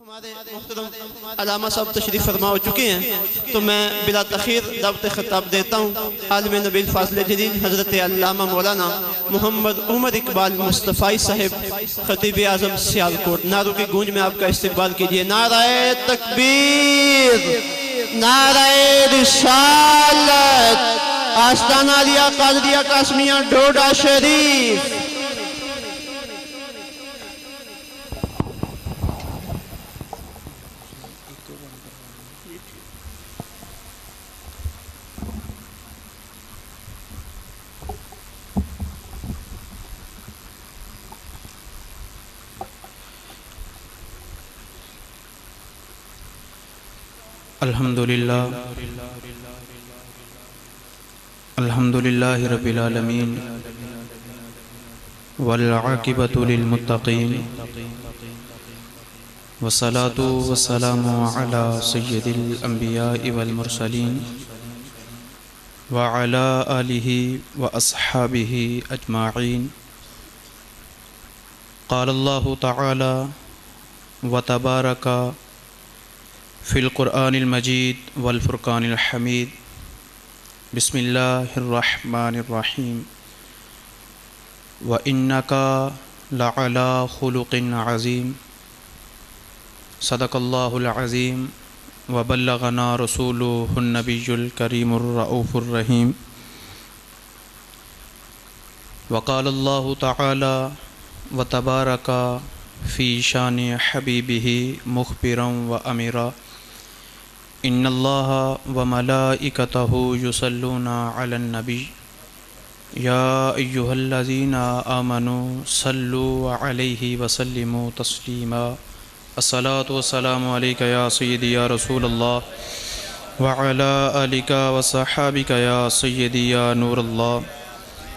ہمارے محترم علامہ صاحب تشریف فرما ہو چکے ہیں، تو میں بلا تاخیر دعوت خطاب دیتا ہوں عالم نبی الفاضل جلیل حضرت علامہ مولانا محمد عمر اقبال مصطفی صاحب خطیب اعظم سیالکوٹ۔ نعروں کی گونج میں آپ کا استقبال کیجئے۔ نعرہ تکبیر، نعرہ رسالت، آستانہ علیہ قادریہ قاسمیہ ڈوڈا شریف۔ الحمدللہ رب العالمین والعاقبۃ للمتقین والصلاة والسلام علی سید الانبیاء والمرسلین وعلی آلہ واصحابہ اجمعین۔ قال اللہ تعالی وتبارک فی القرآن المجید والفرقان الحمید۔ بسم اللہ الرحمن الرحیم۔ وَإِنَّكَ لَعَلَىٰ خُلُقٍ عَظِيمٍ۔ صدق اللہ العظیم وبلغنا رسولہ النبی الکریم الرؤوف الرحیم۔ وقال اللہ تعالی وتبارک فی شان حبیبہ مخبرا وامرا۔ ان اللہ وملائکتہ یصلون علی النبی یا ایہا الذین آمنوا صلوا علیہ وسلموا تسلیما۔ الصلاۃ والسلام علیک یا سیدی یا رسول اللہ وعلی آلک وصحابک یا سیدی یا نور اللہ۔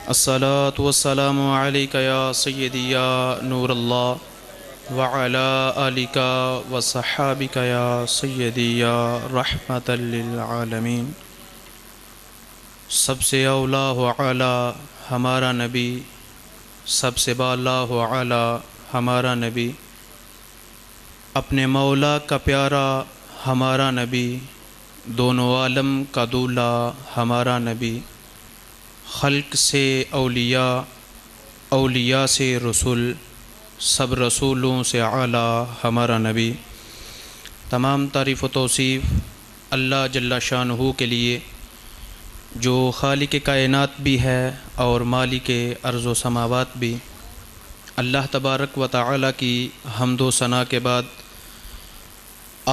الصلاۃ والسلام علیک یا سیدی یا نور اللہ وعلی آلک وصحابک یا سیدی یا رحمۃ للعالمین۔ سب سے اولا و اعلیٰ ہمارا نبی، سب سے بالا و اعلیٰ ہمارا نبی، اپنے مولا کا پیارا ہمارا نبی، دونوں عالم کا دولا ہمارا نبی، خلق سے اولیاء، اولیاء سے رسول، سب رسولوں سے اعلیٰ ہمارا نبی۔ تمام تعریف و توصیف اللہ جل شانہ کے لیے جو خالق کائنات بھی ہے اور مالک ارض و سماوات بھی۔ اللہ تبارک و تعالی کی حمد و ثنا کے بعد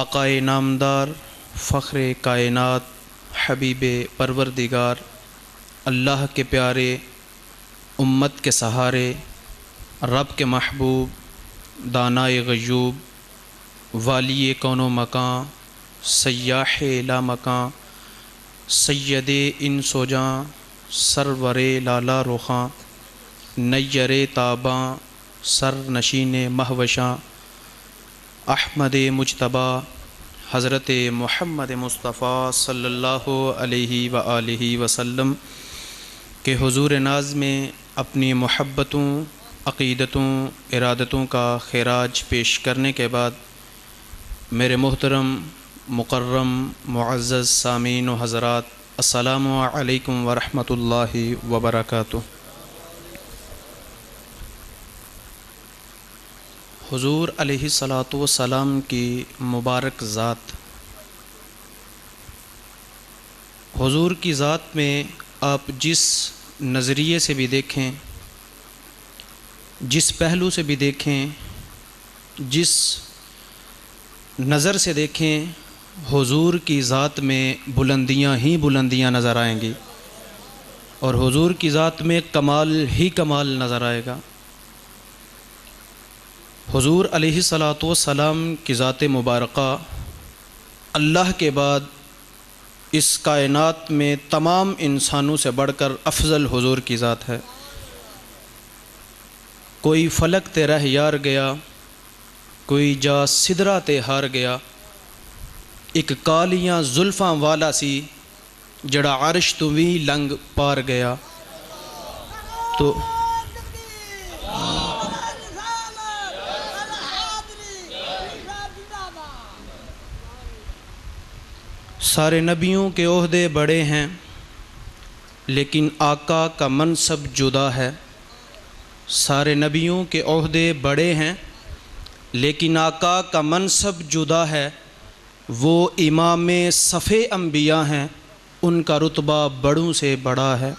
آقائے نامدار، فخر کائنات، حبیب پروردگار، اللہ کے پیارے، امت کے سہارے، رب کے محبوب، دانائے غیوب، والی کون و مکان، سیاح لا مکان، سید انس و جاں، سرور لالا رخاں، نیر تاباں، سر نشین مہوشاں، احمد مجتبیٰ حضرت محمد مصطفیٰ صلی اللہ علیہ وآلہ وسلم کے حضور ناز میں اپنی محبتوں، عقیدتوں، ارادتوں کا خراج پیش کرنے کے بعد میرے محترم مکرم معزز سامعین و حضرات، السلام علیکم ورحمۃ اللہ وبرکاتہ۔ حضور علیہ الصلاۃ والسلام کی مبارک ذات، حضور کی ذات میں آپ جس نظریے سے بھی دیکھیں، جس پہلو سے بھی دیکھیں، جس نظر سے دیکھیں، حضور کی ذات میں بلندیاں ہی بلندیاں نظر آئیں گی اور حضور کی ذات میں کمال ہی کمال نظر آئے گا۔ حضور علیہ الصلاۃ والسلام کی ذات مبارکہ اللہ کے بعد اس کائنات میں تمام انسانوں سے بڑھ کر افضل حضور کی ذات ہے۔ کوئی فلک تے رہ یار گیا، کوئی جا سدرہ تے ہار گیا، ایک کالیاں زلفاں والا سی جڑا عرش تو وی لنگ پار گیا۔ تو سارے نبیوں کے عہدے بڑے ہیں لیکن آقا کا منصب جدا ہے۔ سارے نبیوں کے عہدے بڑے ہیں لیکن آقا کا منصب جدا ہے۔ وہ امام صف انبیاء ہیں، ان کا رتبہ بڑوں سے بڑا ہے۔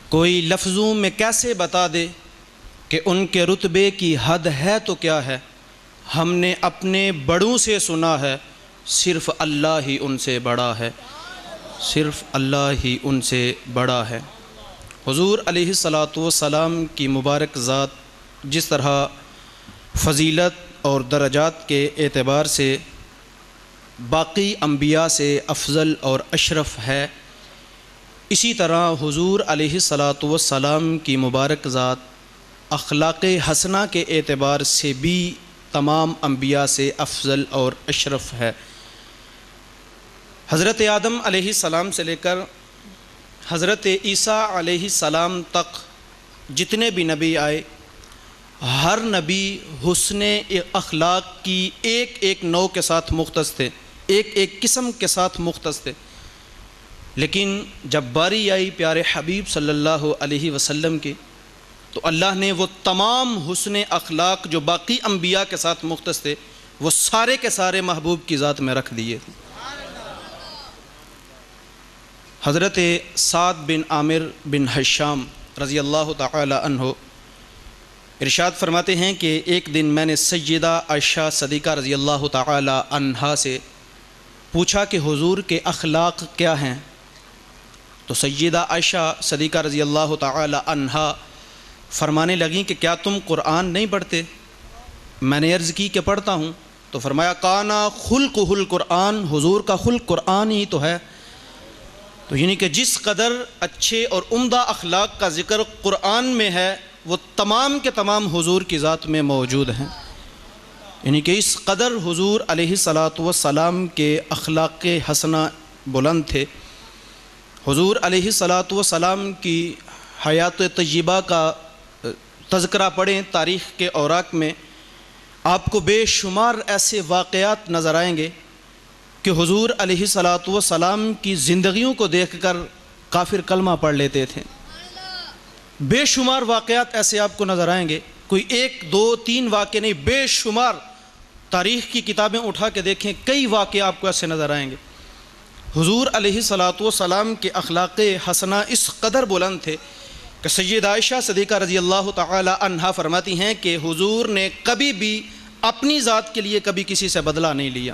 کوئی لفظوں میں کیسے بتا دے کہ ان کے رتبے کی حد ہے تو کیا ہے؟ ہم نے اپنے بڑوں سے سنا ہے، صرف اللہ ہی ان سے بڑا ہے، صرف اللہ ہی ان سے بڑا ہے۔ حضور علیہ الصلاۃ والسلام کی مبارک ذات جس طرح فضیلت اور درجات کے اعتبار سے باقی انبیاء سے افضل اور اشرف ہے، اسی طرح حضور علیہ الصلاۃ والسلام کی مبارک ذات اخلاق حسنہ کے اعتبار سے بھی تمام انبیاء سے افضل اور اشرف ہے۔ حضرت آدم علیہ السلام سے لے کر حضرت عیسیٰ علیہ السلام تک جتنے بھی نبی آئے، ہر نبی حسن اخلاق کی ایک ایک نوع کے ساتھ مختص تھے، ایک ایک قسم کے ساتھ مختص تھے، لیکن جب باری آئی پیارے حبیب صلی اللہ علیہ وسلم کی تو اللہ نے وہ تمام حسن اخلاق جو باقی انبیاء کے ساتھ مختص تھے وہ سارے کے سارے محبوب کی ذات میں رکھ دیے۔ حضرت سعد بن عامر بن حشام رضی اللہ تعالی عنہ ارشاد فرماتے ہیں کہ ایک دن میں نے سیدہ عائشہ صدیقہ رضی اللہ تعالی عنہا سے پوچھا کہ حضور کے اخلاق کیا ہیں؟ تو سیدہ عائشہ صدیقہ رضی اللہ تعالی عنہا فرمانے لگیں کہ کیا تم قرآن نہیں پڑھتے؟ میں نے عرض کی کہ پڑھتا ہوں۔ تو فرمایا کانا خلقہ القرآن، حضور کا خلق قرآن ہی تو ہے۔ تو یعنی کہ جس قدر اچھے اور عمدہ اخلاق کا ذکر قرآن میں ہے وہ تمام کے تمام حضور کی ذات میں موجود ہیں، یعنی کہ اس قدر حضور علیہ الصلاۃ والسلام کے اخلاق حسنہ بلند تھے۔ حضور علیہ الصلاۃ والسلام کی حیات طیبہ کا تذکرہ پڑھیں تاریخ کے اوراق میں، آپ کو بے شمار ایسے واقعات نظر آئیں گے کہ حضور علیہ الصلاۃ والسلام کی زندگیوں کو دیکھ کر کافر کلمہ پڑھ لیتے تھے۔ بے شمار واقعات ایسے آپ کو نظر آئیں گے، کوئی ایک دو تین واقعے نہیں، بے شمار تاریخ کی کتابیں اٹھا کے دیکھیں، کئی واقعے آپ کو ایسے نظر آئیں گے۔ حضور علیہ الصلاۃ والسلام کے اخلاق حسنہ اس قدر بلند تھے کہ سیدہ عائشہ صدیقہ رضی اللہ تعالی عنہا فرماتی ہیں کہ حضور نے کبھی بھی اپنی ذات کے لیے کبھی کسی سے بدلہ نہیں لیا۔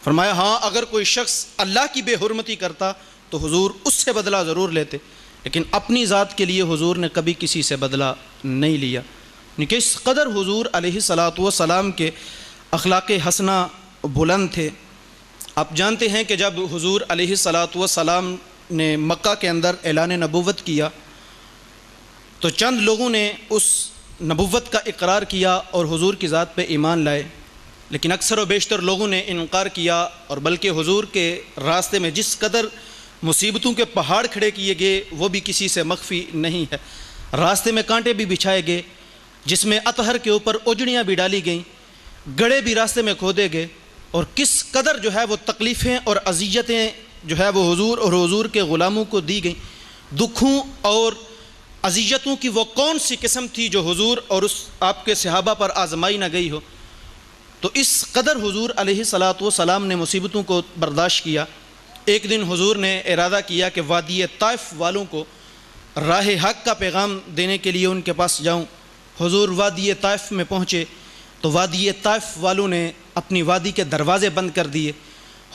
فرمایا ہاں اگر کوئی شخص اللہ کی بے حرمتی کرتا تو حضور اس سے بدلہ ضرور لیتے، لیکن اپنی ذات کے لیے حضور نے کبھی کسی سے بدلہ نہیں لیا۔ یعنی کہ اس قدر حضور علیہ الصلاۃ والسلام کے اخلاق حسنہ بلند تھے۔ آپ جانتے ہیں کہ جب حضور علیہ الصلاۃ والسلام نے مکہ کے اندر اعلان نبوت کیا تو چند لوگوں نے اس نبوت کا اقرار کیا اور حضور کی ذات پہ ایمان لائے، لیکن اکثر و بیشتر لوگوں نے انکار کیا، اور بلکہ حضور کے راستے میں جس قدر مصیبتوں کے پہاڑ کھڑے کیے گئے وہ بھی کسی سے مخفی نہیں ہے۔ راستے میں کانٹے بھی بچھائے گئے، جس میں اطہر کے اوپر اوجڑیاں بھی ڈالی گئیں، گڑھے بھی راستے میں کھودے گئے، اور کس قدر جو ہے وہ تکلیفیں اور اذیتیں جو ہے وہ حضور اور حضور کے غلاموں کو دی گئیں۔ دکھوں اور اذیتوں کی وہ کون سی قسم تھی جو حضور اور اس آپ کے صحابہ پر آزمائی نہ گئی ہو؟ تو اس قدر حضور علیہ الصلاۃ والسلام نے مصیبتوں کو برداشت کیا۔ ایک دن حضور نے ارادہ کیا کہ وادی طائف والوں کو راہ حق کا پیغام دینے کے لیے ان کے پاس جاؤں۔ حضور وادی طائف میں پہنچے تو وادی طائف والوں نے اپنی وادی کے دروازے بند کر دیے۔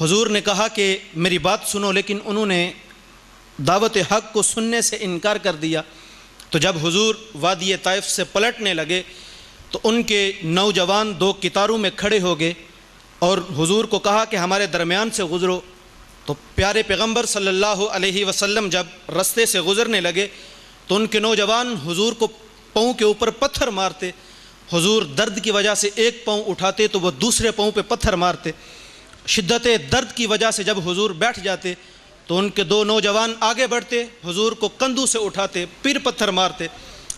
حضور نے کہا کہ میری بات سنو، لیکن انہوں نے دعوت حق کو سننے سے انکار کر دیا۔ تو جب حضور وادی طائف سے پلٹنے لگے تو ان کے نوجوان دو قطاروں میں کھڑے ہو گئے اور حضور کو کہا کہ ہمارے درمیان سے گزرو۔ تو پیارے پیغمبر صلی اللہ علیہ وسلم جب رستے سے گزرنے لگے تو ان کے نوجوان حضور کو پاؤں کے اوپر پتھر مارتے۔ حضور درد کی وجہ سے ایک پاؤں اٹھاتے تو وہ دوسرے پاؤں پہ پتھر مارتے۔ شدت درد کی وجہ سے جب حضور بیٹھ جاتے تو ان کے دو نوجوان آگے بڑھتے، حضور کو کندھوں سے اٹھاتے، پھر پتھر مارتے،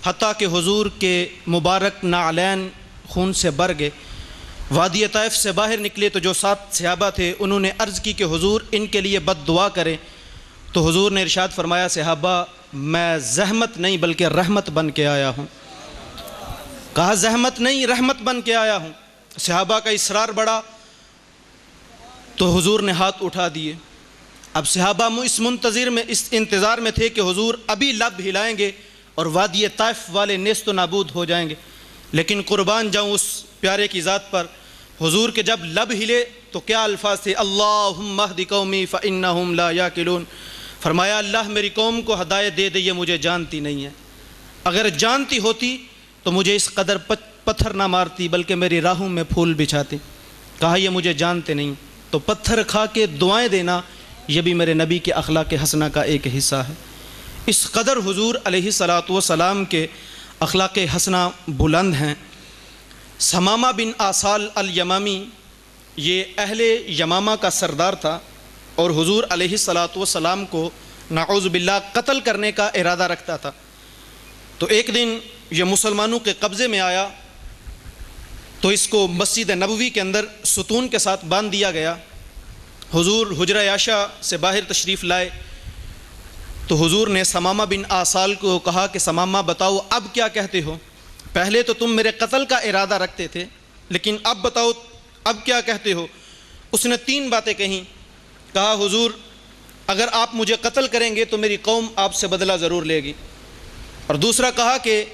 حتیٰ کہ حضور کے مبارک نعلین خون سے بھر گئے۔ وادی طائف سے باہر نکلے تو جو 7 صحابہ تھے انہوں نے عرض کی کہ حضور ان کے لیے بد دعا کریں، تو حضور نے ارشاد فرمایا صحابہ میں زحمت نہیں بلکہ رحمت بن کے آیا ہوں۔ کہا زحمت نہیں رحمت بن کے آیا ہوں۔ صحابہ کا اصرار بڑھا تو حضور نے ہاتھ اٹھا دیے۔ اب صحابہ اس انتظار میں تھے کہ حضور ابھی لب ہلائیں گے اور وادی طائف والے نیست و نابود ہو جائیں گے، لیکن قربان جاؤں اس پیارے کی ذات پر، حضور کے جب لب ہلے تو کیا الفاظ تھے، اللہم اہد قومی فانہم لا یاکلون، فرمایا اللہ میری قوم کو ہدایت دے دے، یہ مجھے جانتی نہیں ہے، اگر جانتی ہوتی تو مجھے اس قدر پتھر نہ مارتی بلکہ میری راہوں میں پھول بچھاتی۔ کہا یہ مجھے جانتے نہیں، تو پتھر کھا کے دعائیں دینا یہ بھی میرے نبی کے اخلاق حسنہ کا ایک حصہ ہے۔ اس قدر حضور علیہ الصلاۃ والسلام کے اخلاق حسنہ بلند ہیں۔ ثمامہ بن آصال الیمامی یہ اہل یمامہ کا سردار تھا اور حضور علیہ الصلاۃ والسلام کو نعوذ باللہ قتل کرنے کا ارادہ رکھتا تھا۔ تو ایک دن یہ مسلمانوں کے قبضے میں آیا تو اس کو مسجد نبوی کے اندر ستون کے ساتھ باندھ دیا گیا۔ حضور حجرہ عائشہ سے باہر تشریف لائے تو حضور نے ثمامہ بن آصال کو کہا کہ ثمامہ بتاؤ اب کیا کہتے ہو، پہلے تو تم میرے قتل کا ارادہ رکھتے تھے لیکن اب بتاؤ اب کیا کہتے ہو۔ اس نے 3 باتیں کہیں۔ کہا حضور اگر آپ مجھے قتل کریں گے تو میری قوم آپ سے بدلہ ضرور لے گی، اور دوسرا کہا کہ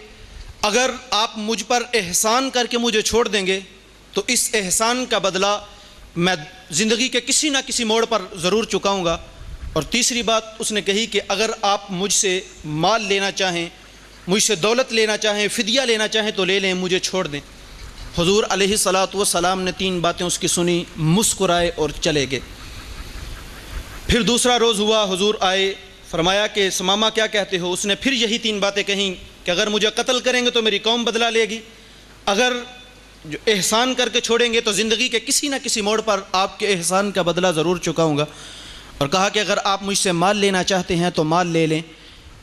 اگر آپ مجھ پر احسان کر کے مجھے چھوڑ دیں گے تو اس احسان کا بدلہ میں زندگی کے کسی نہ کسی موڑ پر ضرور چکاؤں گا، اور تیسری بات اس نے کہی کہ اگر آپ مجھ سے مال لینا چاہیں، مجھ سے دولت لینا چاہیں، فدیہ لینا چاہیں تو لے لیں، مجھے چھوڑ دیں۔ حضور علیہ الصلاۃ والسلام نے 3 باتیں اس کی سنی، مسکرائے اور چلے گئے۔ پھر دوسرا روز ہوا، حضور آئے، فرمایا کہ ثمامہ کیا کہتے ہو۔ اس نے پھر یہی 3 باتیں کہیں کہ اگر مجھے قتل کریں گے تو میری قوم بدلہ لے گی، اگر جو احسان کر کے چھوڑیں گے تو زندگی کے کسی نہ کسی موڑ پر آپ کے احسان کا بدلہ ضرور چکاؤں گا، اور کہا کہ اگر آپ مجھ سے مال لینا چاہتے ہیں تو مال لے لیں،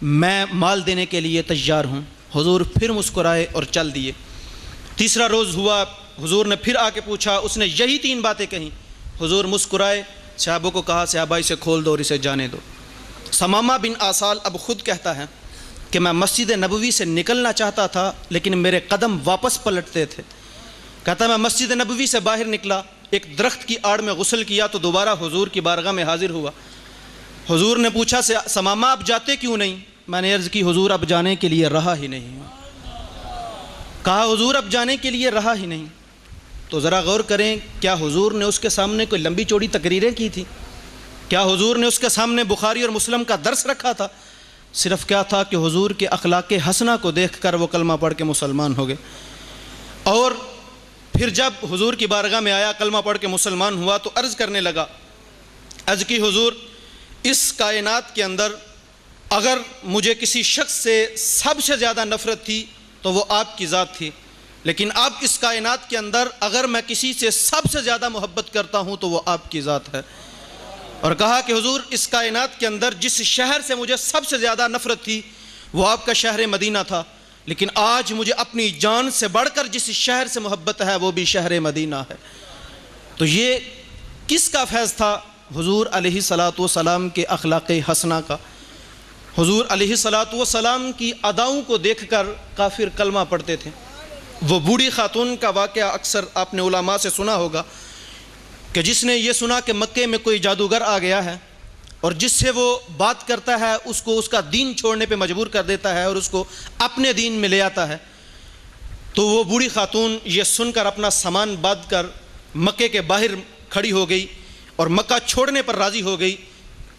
میں مال دینے کے لیے تیار ہوں۔ حضور پھر مسکرائے اور چل دیے۔ تیسرا روز ہوا، حضور نے پھر آ کے پوچھا، اس نے یہی 3 باتیں کہیں۔ حضور مسکرائے، صحابوں کو کہا صحابہ اسے کھول دو اور اسے جانے دو۔ ثمامہ بن آصال اب خود کہتا ہے کہ میں مسجد نبوی سے نکلنا چاہتا تھا لیکن میرے قدم واپس پلٹتے تھے۔ کہتا میں مسجد نبوی سے باہر نکلا، ایک درخت کی آڑ میں غسل کیا تو دوبارہ حضور کی بارگاہ میں حاضر ہوا۔ حضور نے پوچھا ثمامہ اب جاتے کیوں نہیں؟ میں نے عرض کی حضور اب جانے کے لیے رہا ہی نہیں۔ کہا حضور اب جانے کے لیے رہا ہی نہیں۔ تو ذرا غور کریں، کیا حضور نے اس کے سامنے کوئی لمبی چوڑی تقریریں کی تھی؟ کیا حضور نے اس کے سامنے بخاری اور مسلم کا درس رکھا تھا؟ صرف کیا تھا کہ حضور کے اخلاق حسنہ کو دیکھ کر وہ کلمہ پڑھ کے مسلمان ہو گئے۔ اور پھر جب حضور کی بارگاہ میں آیا، کلمہ پڑھ کے مسلمان ہوا تو عرض کرنے لگا، عرض کی حضور اس کائنات کے اندر اگر مجھے کسی شخص سے سب سے زیادہ نفرت تھی تو وہ آپ کی ذات تھی، لیکن اب اس کائنات کے اندر اگر میں کسی سے سب سے زیادہ محبت کرتا ہوں تو وہ آپ کی ذات ہے۔ اور کہا کہ حضور اس کائنات کے اندر جس شہر سے مجھے سب سے زیادہ نفرت تھی وہ آپ کا شہر مدینہ تھا، لیکن آج مجھے اپنی جان سے بڑھ کر جس شہر سے محبت ہے وہ بھی شہر مدینہ ہے۔ تو یہ کس کا فیض تھا؟ حضور علیہ الصلاۃ والسلام کے اخلاق حسنہ کا۔ حضور علیہ الصلاۃ والسلام کی اداؤں کو دیکھ کر کافر کلمہ پڑھتے تھے۔ وہ بوڑھی خاتون کا واقعہ اکثر آپ نے علماء سے سنا ہوگا کہ جس نے یہ سنا کہ مکے میں کوئی جادوگر آ گیا ہے اور جس سے وہ بات کرتا ہے اس کو اس کا دین چھوڑنے پہ مجبور کر دیتا ہے اور اس کو اپنے دین میں لے آتا ہے، تو وہ بوڑھی خاتون یہ سن کر اپنا سامان باندھ کر مکے کے باہر کھڑی ہو گئی اور مکہ چھوڑنے پر راضی ہو گئی،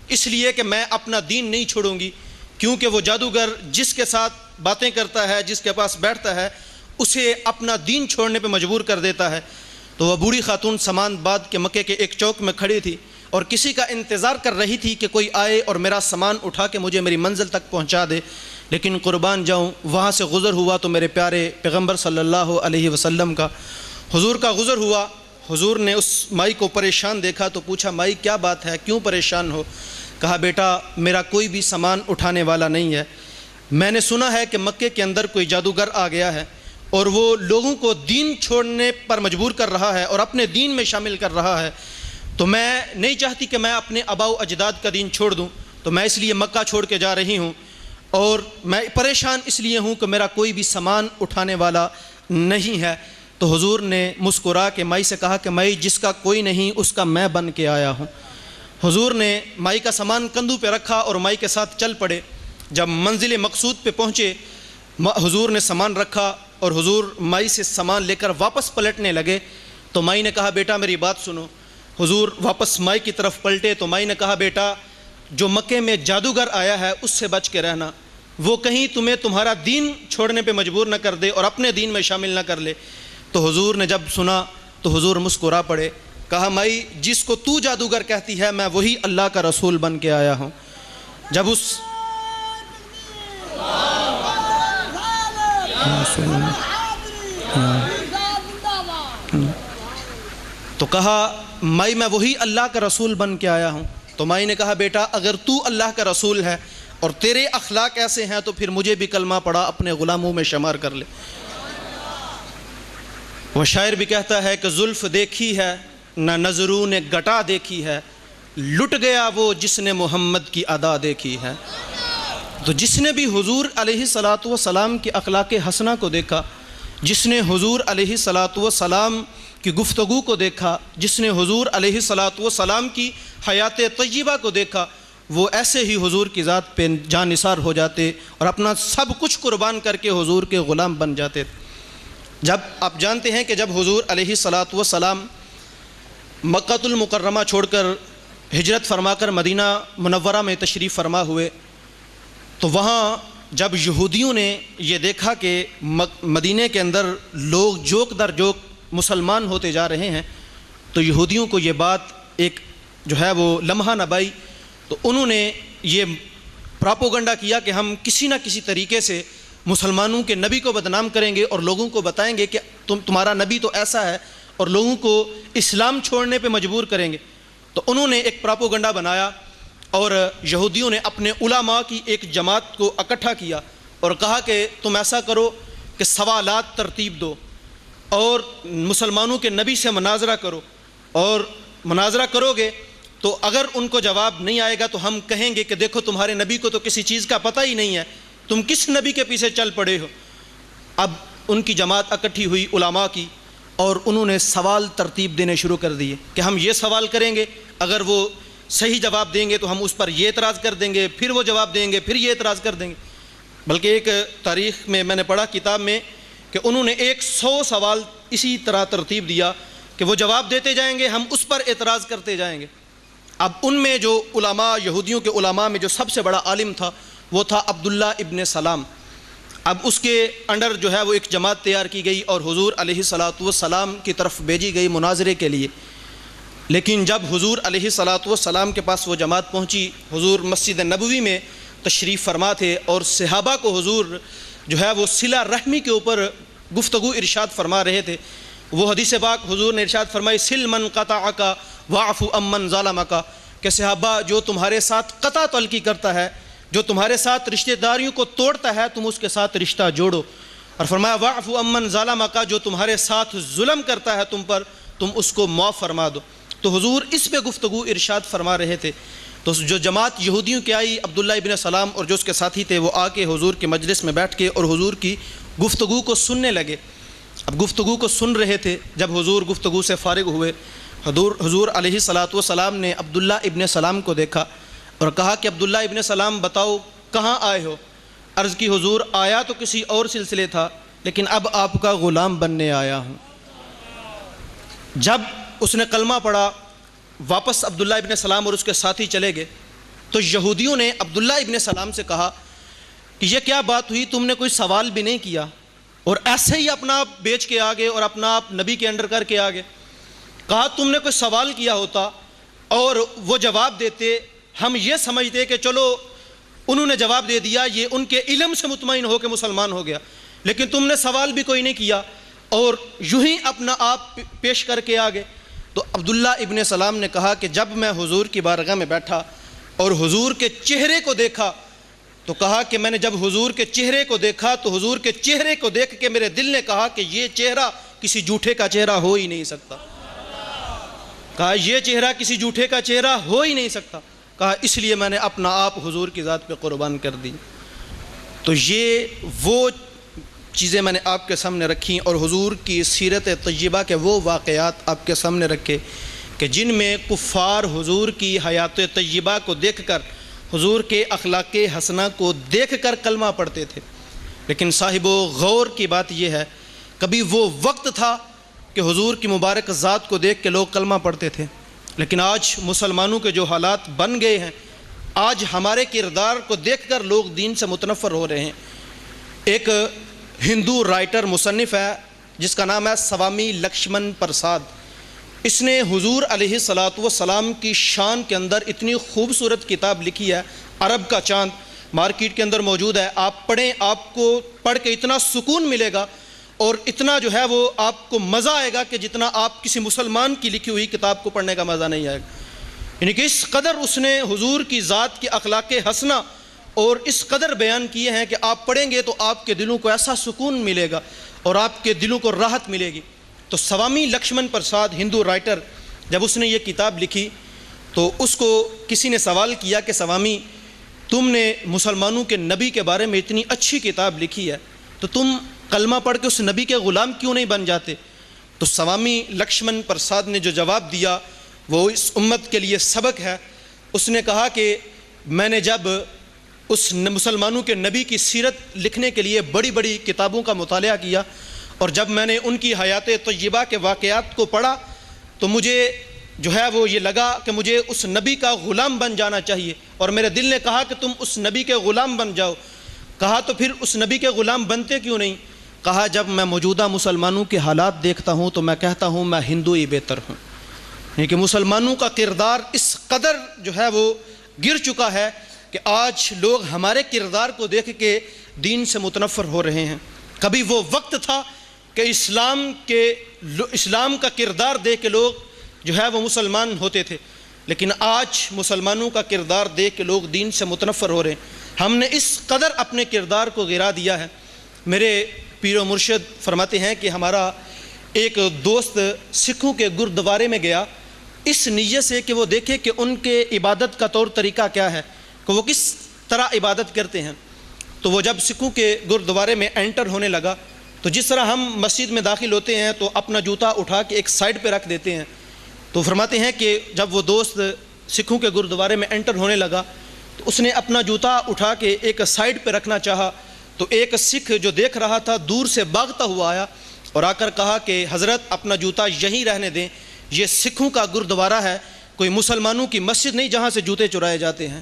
اس لیے کہ میں اپنا دین نہیں چھوڑوں گی، کیونکہ وہ جادوگر جس کے ساتھ باتیں کرتا ہے، جس کے پاس بیٹھتا ہے، اسے اپنا دین چھوڑنے پہ مجبور کر دیتا ہے۔ تو وہ بوڑھی خاتون سامان باندھ کے مکے کے ایک چوک میں کھڑی تھی اور کسی کا انتظار کر رہی تھی کہ کوئی آئے اور میرا سامان اٹھا کے مجھے میری منزل تک پہنچا دے، لیکن قربان جاؤں وہاں سے گزر ہوا تو میرے پیارے پیغمبر صلی اللہ علیہ وسلم کا، حضور کا گزر ہوا۔ حضور نے اس مائی کو پریشان دیکھا تو پوچھا مائی کیا بات ہے، کیوں پریشان ہو؟ کہا بیٹا میرا کوئی بھی سامان اٹھانے والا نہیں ہے، میں نے سنا ہے کہ مکے کے اندر کوئی جادوگر آ گیا ہے اور وہ لوگوں کو دین چھوڑنے پر مجبور کر رہا ہے اور اپنے دین میں شامل کر رہا ہے، تو میں نہیں چاہتی کہ میں اپنے آباء و اجداد کا دین چھوڑ دوں، تو میں اس لیے مکہ چھوڑ کے جا رہی ہوں، اور میں پریشان اس لیے ہوں کہ میرا کوئی بھی سامان اٹھانے والا نہیں ہے۔ تو حضور نے مسکرا کے مائی سے کہا کہ مائی، جس کا کوئی نہیں اس کا میں بن کے آیا ہوں۔ حضور نے مائی کا سامان کندھوں پہ رکھا اور مائی کے ساتھ چل پڑے۔ جب منزل مقصود پہ پہنچے، حضور نے سامان رکھا اور حضور مائی سے سامان لے کر واپس پلٹنے لگے، تو مائی نے کہا بیٹا میری بات سنو۔ حضور واپس مائی کی طرف پلٹے تو مائی نے کہا بیٹا، جو مکے میں جادوگر آیا ہے اس سے بچ کے رہنا، وہ کہیں تمہیں تمہارا دین چھوڑنے پہ مجبور نہ کر دے اور اپنے دین میں شامل نہ کر لے۔ تو حضور نے جب سنا تو حضور مسکرا پڑے، کہا مائی، جس کو تو جادوگر کہتی ہے میں وہی اللہ کا رسول بن کے آیا ہوں۔ جب اس تو کہا مائی میں وہی اللہ کا رسول بن کے آیا ہوں۔ تو مائی نے کہا بیٹا، اگر تو اللہ کا رسول ہے اور تیرے اخلاق ایسے ہیں تو پھر مجھے بھی کلمہ پڑھا، اپنے غلاموں میں شمار کر لے۔ وہ شاعر بھی کہتا ہے کہ زلف دیکھی ہے نہ نظروں نے گٹا دیکھی ہے، لٹ گیا وہ جس نے محمد کی ادا دیکھی ہے۔ تو جس نے بھی حضور علیہ الصلاۃ والسلام کی اخلاق حسنہ کو دیکھا، جس نے حضور علیہ الصلاۃ والسلام کی گفتگو کو دیکھا، جس نے حضور علیہ الصلاۃ والسلام کی حیات طیبہ کو دیکھا، وہ ایسے ہی حضور کی ذات پہ جان نثار ہو جاتے اور اپنا سب کچھ قربان کر کے حضور کے غلام بن جاتے۔ جب آپ جانتے ہیں کہ جب حضور علیہ الصلاۃ والسلام مکہ المکرمہ چھوڑ کر ہجرت فرما کر مدینہ منورہ میں تشریف فرما ہوئے، تو وہاں جب یہودیوں نے یہ دیکھا کہ مدینہ کے اندر لوگ جوک در جوک مسلمان ہوتے جا رہے ہیں، تو یہودیوں کو یہ بات ایک جو ہے وہ لمحہ نہ بائی، تو انہوں نے یہ پراپوگنڈا کیا کہ ہم کسی نہ کسی طریقے سے مسلمانوں کے نبی کو بدنام کریں گے اور لوگوں کو بتائیں گے کہ تمہارا نبی تو ایسا ہے، اور لوگوں کو اسلام چھوڑنے پہ مجبور کریں گے۔ تو انہوں نے ایک پراپوگنڈا بنایا اور یہودیوں نے اپنے علماء کی ایک جماعت کو اکٹھا کیا اور کہا کہ تم ایسا کرو کہ سوالات ترتیب دو اور مسلمانوں کے نبی سے مناظرہ کرو، اور مناظرہ کرو گے تو اگر ان کو جواب نہیں آئے گا تو ہم کہیں گے کہ دیکھو تمہارے نبی کو تو کسی چیز کا پتہ ہی نہیں ہے، تم کس نبی کے پیچھے چل پڑے ہو۔ اب ان کی جماعت اکٹھی ہوئی علماء کی، اور انہوں نے سوال ترتیب دینے شروع کر دیے کہ ہم یہ سوال کریں گے، اگر وہ صحیح جواب دیں گے تو ہم اس پر یہ اعتراض کر دیں گے، پھر وہ جواب دیں گے، پھر یہ اعتراض کر دیں گے۔ بلکہ ایک تاریخ میں نے پڑھا کتاب میں کہ انہوں نے 100 سوال اسی طرح ترتیب دیا کہ وہ جواب دیتے جائیں گے، ہم اس پر اعتراض کرتے جائیں گے۔ اب ان میں جو علماء، یہودیوں کے علماء میں جو سب سے بڑا عالم تھا وہ تھا عبداللہ ابن سلام۔ اب اس کے انڈر جو ہے وہ ایک جماعت تیار کی گئی اور حضور علیہ الصلاۃ والسلام کی طرف بھیجی گئی مناظرے کے لیے۔ لیکن جب حضور علیہ الصلاۃ والسلام کے پاس وہ جماعت پہنچی، حضور مسجد نبوی میں تشریف فرما تھے اور صحابہ کو حضور جو ہے وہ صلہ رحمی کے اوپر گفتگو ارشاد فرما رہے تھے۔ وہ حدیث پاک حضور نے ارشاد فرمائی، سل من قطعک واعف عمن ظلمک، کہ صحابہ جو تمہارے ساتھ قطع تلقی کرتا ہے، جو تمہارے ساتھ رشتہ داریوں کو توڑتا ہے، تم اس کے ساتھ رشتہ جوڑو۔ اور فرمایا واعف عمن ظلمک، جو تمہارے ساتھ ظلم کرتا ہے تم پر، تم اس کو معاف فرما دو۔ تو حضور اس پہ گفتگو ارشاد فرما رہے تھے۔ تو جو جماعت یہودیوں کی آئی، عبداللہ ابن سلام اور جو اس کے ساتھی تھے، وہ آ کے حضور کے مجلس میں بیٹھ کے اور حضور کی گفتگو کو سننے لگے۔ اب گفتگو کو سن رہے تھے، جب حضور گفتگو سے فارغ ہوئے، حضور علیہ الصلاۃ والسلام نے عبداللہ ابن سلام کو دیکھا اور کہا کہ عبداللہ ابن سلام بتاؤ کہاں آئے ہو؟ عرض کی حضور آیا تو کسی اور سلسلے تھا، لیکن اب آپ کا غلام بننے آیا ہوں۔ جب اس نے کلمہ پڑھا، واپس عبداللہ ابن سلام اور اس کے ساتھی چلے گئے، تو یہودیوں نے عبداللہ ابن سلام سے کہا کہ یہ کیا بات ہوئی، تم نے کوئی سوال بھی نہیں کیا اور ایسے ہی اپنا آپ بیچ کے آگے اور اپنا آپ نبی کے انڈر کر کے آگے۔ کہا تم نے کوئی سوال کیا ہوتا اور وہ جواب دیتے، ہم یہ سمجھتے کہ چلو انہوں نے جواب دے دیا، یہ ان کے علم سے مطمئن ہو کے مسلمان ہو گیا، لیکن تم نے سوال بھی کوئی نہیں کیا اور یوں ہی اپنا آپ پیش کر کے آگے۔ تو عبداللہ ابن سلام نے کہا کہ جب میں حضور کی بارگاہ میں بیٹھا اور حضور کے چہرے کو دیکھا تو کہا کہ میں نے جب حضور کے چہرے کو دیکھا تو حضور کے چہرے کو دیکھ کے میرے دل نے کہا کہ یہ چہرہ کسی جھوٹے کا چہرہ ہو ہی نہیں سکتا. کہا یہ چہرہ کسی جھوٹے کا چہرہ ہو ہی نہیں سکتا. کہا اس لیے میں نے اپنا آپ حضور کی ذات پہ قربان کر دی. تو یہ وہ چیزیں میں نے آپ کے سامنے رکھیں اور حضور کی سیرت طیبہ کے وہ واقعات آپ کے سامنے رکھے کہ جن میں کفار حضور کی حیات طیبہ کو دیکھ کر، حضور کے اخلاق حسنہ کو دیکھ کر کلمہ پڑھتے تھے. لیکن صاحبو غور کی بات یہ ہے، کبھی وہ وقت تھا کہ حضور کی مبارک ذات کو دیکھ کے لوگ کلمہ پڑھتے تھے، لیکن آج مسلمانوں کے جو حالات بن گئے ہیں، آج ہمارے کردار کو دیکھ کر لوگ دین سے متنفر ہو رہے ہیں. ایک ہندو رائٹر مصنف ہے جس کا نام ہے سوامی لکشمن پرساد. اس نے حضور علیہ السلام کی شان کے اندر اتنی خوبصورت کتاب لکھی ہے، عرب کا چاند، مارکیٹ کے اندر موجود ہے. آپ پڑھیں، آپ کو پڑھ کے اتنا سکون ملے گا اور اتنا جو ہے وہ آپ کو مزہ آئے گا کہ جتنا آپ کسی مسلمان کی لکھی ہوئی کتاب کو پڑھنے کا مزہ نہیں آئے گا. یعنی کہ اس قدر اس نے حضور کی ذات کی اخلاق حسنہ اور اس قدر بیان کیے ہیں کہ آپ پڑھیں گے تو آپ کے دلوں کو ایسا سکون ملے گا اور آپ کے دلوں کو راحت ملے گی. تو سوامی لکشمن پرساد ہندو رائٹر، جب اس نے یہ کتاب لکھی تو اس کو کسی نے سوال کیا کہ سوامی، تم نے مسلمانوں کے نبی کے بارے میں اتنی اچھی کتاب لکھی ہے تو تم کلمہ پڑھ کے اس نبی کے غلام کیوں نہیں بن جاتے؟ تو سوامی لکشمن پرساد نے جو جواب دیا وہ اس امت کے لیے سبق ہے. اس نے کہا کہ میں نے جب اس مسلمانوں کے نبی کی سیرت لکھنے کے لیے بڑی بڑی کتابوں کا مطالعہ کیا اور جب میں نے ان کی حیات طیبہ کے واقعات کو پڑھا تو مجھے جو ہے وہ یہ لگا کہ مجھے اس نبی کا غلام بن جانا چاہیے، اور میرے دل نے کہا کہ تم اس نبی کے غلام بن جاؤ. کہا تو پھر اس نبی کے غلام بنتے کیوں نہیں؟ کہا جب میں موجودہ مسلمانوں کے حالات دیکھتا ہوں تو میں کہتا ہوں میں ہندو ہی بہتر ہوں. یعنی کہ مسلمانوں کا کردار اس قدر جو ہے وہ گر چکا ہے کہ آج لوگ ہمارے کردار کو دیکھ کے دین سے متنفر ہو رہے ہیں. کبھی وہ وقت تھا کہ اسلام کا کردار دیکھ کے لوگ جو ہے وہ مسلمان ہوتے تھے، لیکن آج مسلمانوں کا کردار دیکھ کے لوگ دین سے متنفر ہو رہے ہیں. ہم نے اس قدر اپنے کردار کو گرا دیا ہے. میرے پیر و مرشد فرماتے ہیں کہ ہمارا ایک دوست سکھوں کے گردوارے میں گیا اس نیت سے کہ وہ دیکھے کہ ان کے عبادت کا طور طریقہ کیا ہے، کہ وہ کس طرح عبادت کرتے ہیں. تو وہ جب سکھوں کے گردوارے میں انٹر ہونے لگا تو جس طرح ہم مسجد میں داخل ہوتے ہیں تو اپنا جوتا اٹھا کے ایک سائڈ پہ رکھ دیتے ہیں، تو فرماتے ہیں کہ جب وہ دوست سکھوں کے گردوارے میں انٹر ہونے لگا تو اس نے اپنا جوتا اٹھا کے ایک سائڈ پہ رکھنا چاہا تو ایک سکھ جو دیکھ رہا تھا دور سے بھاگتا ہوا آیا اور آ کر کہا کہ حضرت اپنا جوتا یہیں رہنے دیں، یہ سکھوں کا گردوارہ ہے، کوئی مسلمانوں کی مسجد نہیں جہاں سے جوتے چرائے جاتے ہیں.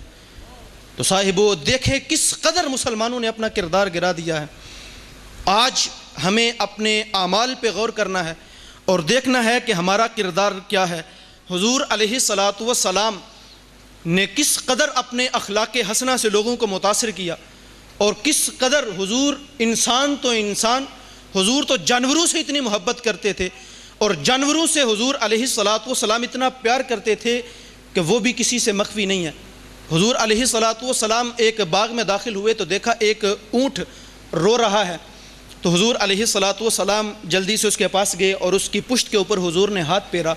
تو صاحبو دیکھیں کس قدر مسلمانوں نے اپنا کردار گرا دیا ہے. آج ہمیں اپنے اعمال پہ غور کرنا ہے اور دیکھنا ہے کہ ہمارا کردار کیا ہے. حضور علیہ السلام نے کس قدر اپنے اخلاق حسنہ سے لوگوں کو متاثر کیا اور کس قدر حضور انسان تو انسان، حضور تو جانوروں سے اتنی محبت کرتے تھے اور جانوروں سے حضور علیہ السلام اتنا پیار کرتے تھے کہ وہ بھی کسی سے مخفی نہیں ہے. حضور علیہ السلام ایک باغ میں داخل ہوئے تو دیکھا ایک اونٹ رو رہا ہے. تو حضور علیہ السلام جلدی سے اس کے پاس گئے اور اس کی پشت کے اوپر حضور نے ہاتھ پھیرا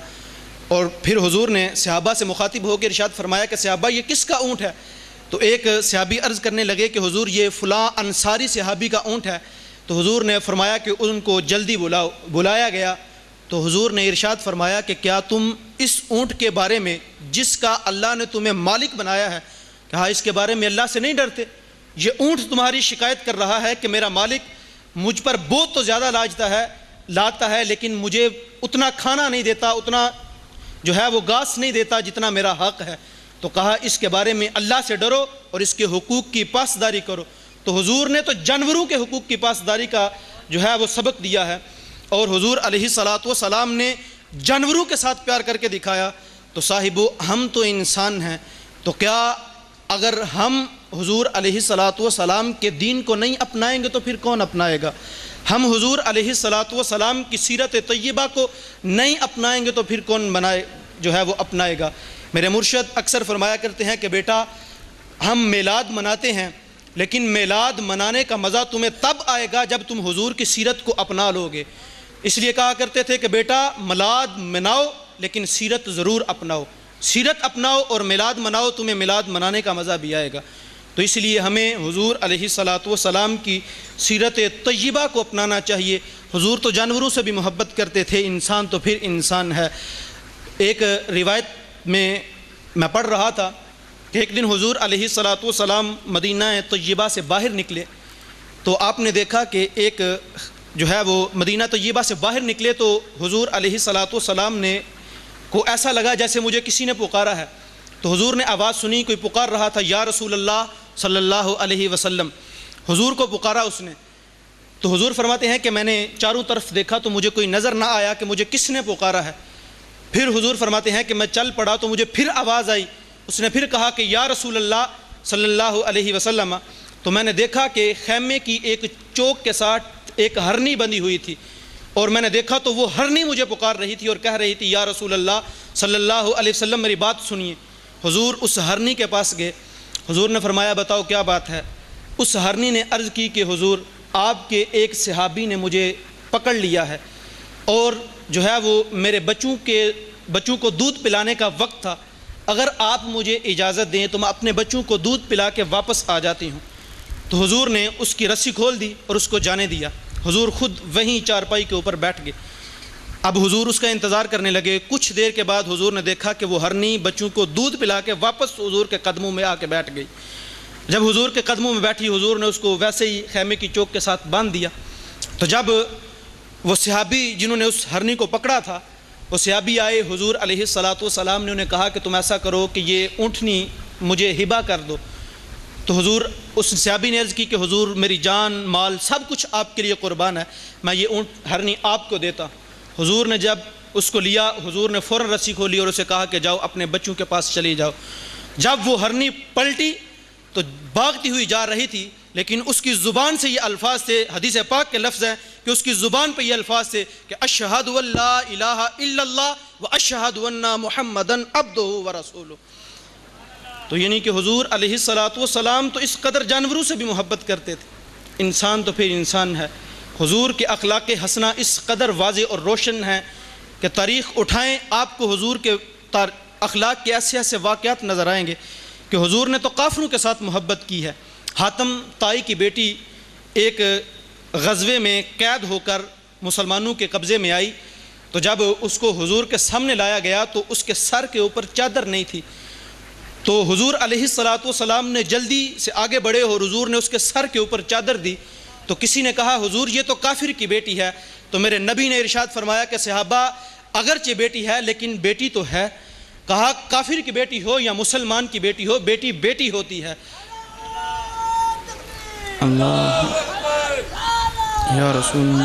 اور پھر حضور نے صحابہ سے مخاطب ہو کے ارشاد فرمایا کہ صحابہ یہ کس کا اونٹ ہے؟ تو ایک صحابی عرض کرنے لگے کہ حضور یہ فلاں انصاری صحابی کا اونٹ ہے. تو حضور نے فرمایا کہ ان کو جلدی بلایا گیا. تو حضور نے ارشاد فرمایا کہ کیا تم اس اونٹ کے بارے میں جس کا اللہ نے تمہیں مالک بنایا ہے، کہا اس کے بارے میں اللہ سے نہیں ڈرتے؟ یہ اونٹ تمہاری شکایت کر رہا ہے کہ میرا مالک مجھ پر بہت تو زیادہ لاتا ہے لیکن مجھے اتنا کھانا نہیں دیتا، اتنا جو ہے وہ گھاس نہیں دیتا جتنا میرا حق ہے. تو کہا اس کے بارے میں اللہ سے ڈرو اور اس کے حقوق کی پاسداری کرو. تو حضور نے تو جانوروں کے حقوق کی پاسداری کا جو ہے وہ سبق دیا ہے اور حضور علیہ السلام نے جانوروں کے ساتھ پیار کر کے دکھایا. تو صاحبو ہم تو انسان ہیں، تو کیا اگر ہم حضور علیہ السلام کے دین کو نہیں اپنائیں گے تو پھر کون اپنائے گا؟ ہم حضور علیہ السلام کی سیرت طیبہ کو نہیں اپنائیں گے تو پھر کون جو ہے وہ اپنائے گا؟ میرے مرشد اکثر فرمایا کرتے ہیں کہ بیٹا ہم میلاد مناتے ہیں لیکن میلاد منانے کا مزہ تمہیں تب آئے گا جب تم حضور کی سیرت کو اپنا لو گے۔ اس لیے کہا کرتے تھے کہ بیٹا میلاد مناؤ لیکن سیرت ضرور اپناؤ، سیرت اپناؤ اور میلاد مناؤ، تمہیں میلاد منانے کا مزہ بھی آئے گا۔ تو اس لیے ہمیں حضور علیہ السلام کی سیرت طیبہ کو اپنانا چاہیے۔ حضور تو جانوروں سے بھی محبت کرتے تھے، انسان تو پھر انسان ہے۔ ایک روایت میں پڑھ رہا تھا کہ ایک دن حضور علیہ السلام مدینہ طیبہ سے باہر نکلے تو آپ نے دیکھا کہ ایک جو ہے وہ مدینہ طیبہ سے باہر نکلے تو حضور علیہ السلام نے کو ایسا لگا جیسے مجھے کسی نے پکارا ہے۔ تو حضور نے آواز سنی، کوئی پکار رہا تھا، یا رسول اللہ صلی اللہ علیہ وسلم۔ حضور کو پکارا اس نے تو حضور فرماتے ہیں کہ میں نے چاروں طرف دیکھا تو مجھے کوئی نظر نہ آیا کہ مجھے کس نے پکارا ہے۔ پھر حضور فرماتے ہیں کہ میں چل پڑا تو مجھے پھر آواز آئی، اس نے پھر کہا کہ یا رسول اللہ صلی اللہ علیہ وسلم۔ تو میں نے دیکھا کہ خیمے کی ایک چوک کے ساتھ ایک ہرنی بندھی ہوئی تھی اور میں نے دیکھا تو وہ ہرنی مجھے پکار رہی تھی اور کہہ رہی تھی یا رسول اللہ صلی اللہ علیہ وسلم میری بات سنیے۔ حضور اس ہرنی کے پاس گئے، حضور نے فرمایا بتاؤ کیا بات ہے۔ اس ہرنی نے عرض کی کہ حضور آپ کے ایک صحابی نے مجھے پکڑ لیا ہے اور جو ہے وہ میرے بچوں کو دودھ پلانے کا وقت تھا، اگر آپ مجھے اجازت دیں تو میں اپنے بچوں کو دودھ پلا کے واپس آ جاتی ہوں۔ تو حضور نے اس کی رسی کھول دی اور اس کو جانے دیا۔ حضور خود وہیں چارپائی کے اوپر بیٹھ گئے۔ اب حضور اس کا انتظار کرنے لگے۔ کچھ دیر کے بعد حضور نے دیکھا کہ وہ ہرنی بچوں کو دودھ پلا کے واپس حضور کے قدموں میں آ کے بیٹھ گئی۔ جب حضور کے قدموں میں بیٹھی حضور نے اس کو ویسے ہی خیمے کی چوک کے ساتھ باندھ دیا۔ تو جب وہ صحابی جنہوں نے اس ہرنی کو پکڑا تھا وہ صحابی آئے، حضور علیہ السلام نے انہیں کہا کہ تم ایسا کرو کہ یہ اونٹنی مجھے ہبہ کر دو۔ تو حضور اس صحابی نے عرض کی کہ حضور میری جان مال سب کچھ آپ کے لیے قربان ہے، میں یہ اونٹ ہرنی آپ کو دیتا۔ حضور نے جب اس کو لیا حضور نے فوراً رسی کھولی اور اسے کہا کہ جاؤ اپنے بچوں کے پاس چلی جاؤ۔ جب وہ ہرنی پلٹی تو بھاگتی ہوئی جا رہی تھی لیکن اس کی زبان سے یہ الفاظ تھے، حدیث پاک کے لفظ ہیں کہ اس کی زبان پہ یہ الفاظ تھے کہ اشہد ان لا الہ الا اللہ و اشہد ان محمدن عبدہ و رسولہ۔ تو یعنی کہ حضور علیہ السلام تو اس قدر جانوروں سے بھی محبت کرتے تھے، انسان تو پھر انسان ہے۔ حضور کے اخلاق حسنہ اس قدر واضح اور روشن ہیں کہ تاریخ اٹھائیں آپ کو حضور کے اخلاق کے ایسے ایسے واقعات نظر آئیں گے کہ حضور نے تو کافروں کے ساتھ محبت کی ہے۔ حاتم طائی کی بیٹی ایک غزوے میں قید ہو کر مسلمانوں کے قبضے میں آئی تو جب اس کو حضور کے سامنے لایا گیا تو اس کے سر کے اوپر چادر نہیں تھی۔ تو حضور علیہ السلام نے جلدی سے آگے بڑھے اور حضور نے اس کے سر کے اوپر چادر دی تو کسی نے کہا حضور یہ تو کافر کی بیٹی ہے۔ تو میرے نبی نے ارشاد فرمایا کہ صحابہ اگرچہ بیٹی ہے لیکن بیٹی تو ہے، کہا کافر کی بیٹی ہو یا مسلمان کی بیٹی ہو بیٹی بیٹی ہوتی ہے۔ اللہ یا رسول۔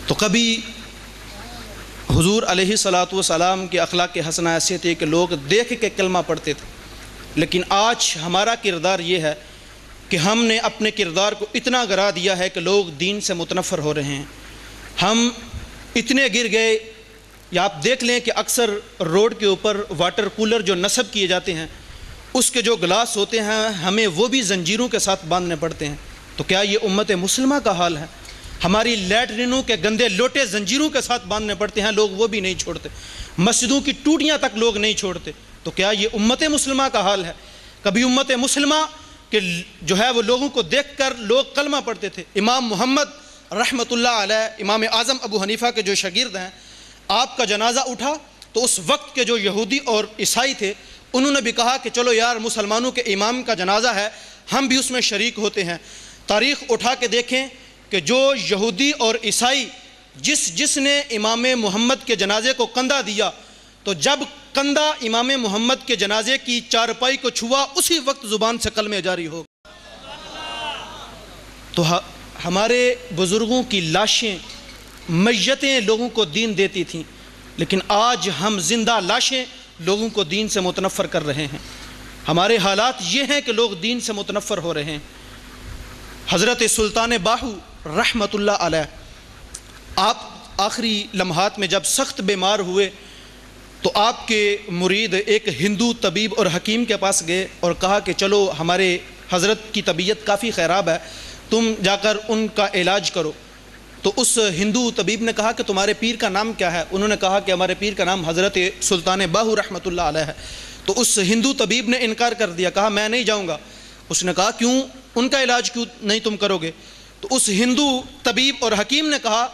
تو کبھی حضور علیہ السلام کے اخلاق حسنہ ایسے تھے کہ لوگ دیکھ کے کلمہ پڑھتے تھے، لیکن آج ہمارا کردار یہ ہے کہ ہم نے اپنے کردار کو اتنا گرا دیا ہے کہ لوگ دین سے متنفر ہو رہے ہیں۔ ہم اتنے گر گئے، یا آپ دیکھ لیں کہ اکثر روڈ کے اوپر واٹر کولر جو نصب کیے جاتے ہیں اس کے جو گلاس ہوتے ہیں ہمیں وہ بھی زنجیروں کے ساتھ باندھنے پڑتے ہیں۔ تو کیا یہ امت مسلمہ کا حال ہے؟ ہماری لیٹرینوں کے گندے لوٹے زنجیروں کے ساتھ باندھنے پڑتے ہیں، لوگ وہ بھی نہیں چھوڑتے۔ مسجدوں کی ٹوٹیاں تک لوگ نہیں چھوڑتے۔ تو کیا یہ امت مسلمہ کا حال ہے؟ کبھی امت مسلمہ کہ جو ہے وہ لوگوں کو دیکھ کر لوگ کلمہ پڑھتے تھے۔ امام محمد رحمۃ اللہ علیہ، امام اعظم ابو حنیفہ کے جو شاگرد ہیں، آپ کا جنازہ اٹھا تو اس وقت کے جو یہودی اور عیسائی تھے انہوں نے بھی کہا کہ چلو یار مسلمانوں کے امام کا جنازہ ہے ہم بھی اس میں شریک ہوتے ہیں۔ تاریخ اٹھا کے دیکھیں کہ جو یہودی اور عیسائی جس نے امام محمد کے جنازے کو کندھا دیا تو جب کندھا امام محمد کے جنازے کی چارپائی کو چھوا اسی وقت زبان سے کلمے جاری ہو۔ تو ہمارے بزرگوں کی لاشیں میتیں لوگوں کو دین دیتی تھیں، لیکن آج ہم زندہ لاشیں لوگوں کو دین سے متنفر کر رہے ہیں۔ ہمارے حالات یہ ہیں کہ لوگ دین سے متنفر ہو رہے ہیں۔ حضرت سلطان باہو رحمۃ اللہ علیہ، آپ آخری لمحات میں جب سخت بیمار ہوئے تو آپ کے مرید ایک ہندو طبیب اور حکیم کے پاس گئے اور کہا کہ چلو ہمارے حضرت کی طبیعت کافی خراب ہے، تم جا کر ان کا علاج کرو۔ تو اس ہندو طبیب نے کہا کہ تمہارے پیر کا نام کیا ہے؟ انہوں نے کہا کہ ہمارے پیر کا نام حضرت سلطان باہو رحمۃ اللہ علیہ ہے۔ تو اس ہندو طبیب نے انکار کر دیا، کہا میں نہیں جاؤں گا۔ اس نے کہا کیوں؟ ان کا علاج کیوں نہیں تم کرو گے؟ تو اس ہندو طبیب اور حکیم نے کہا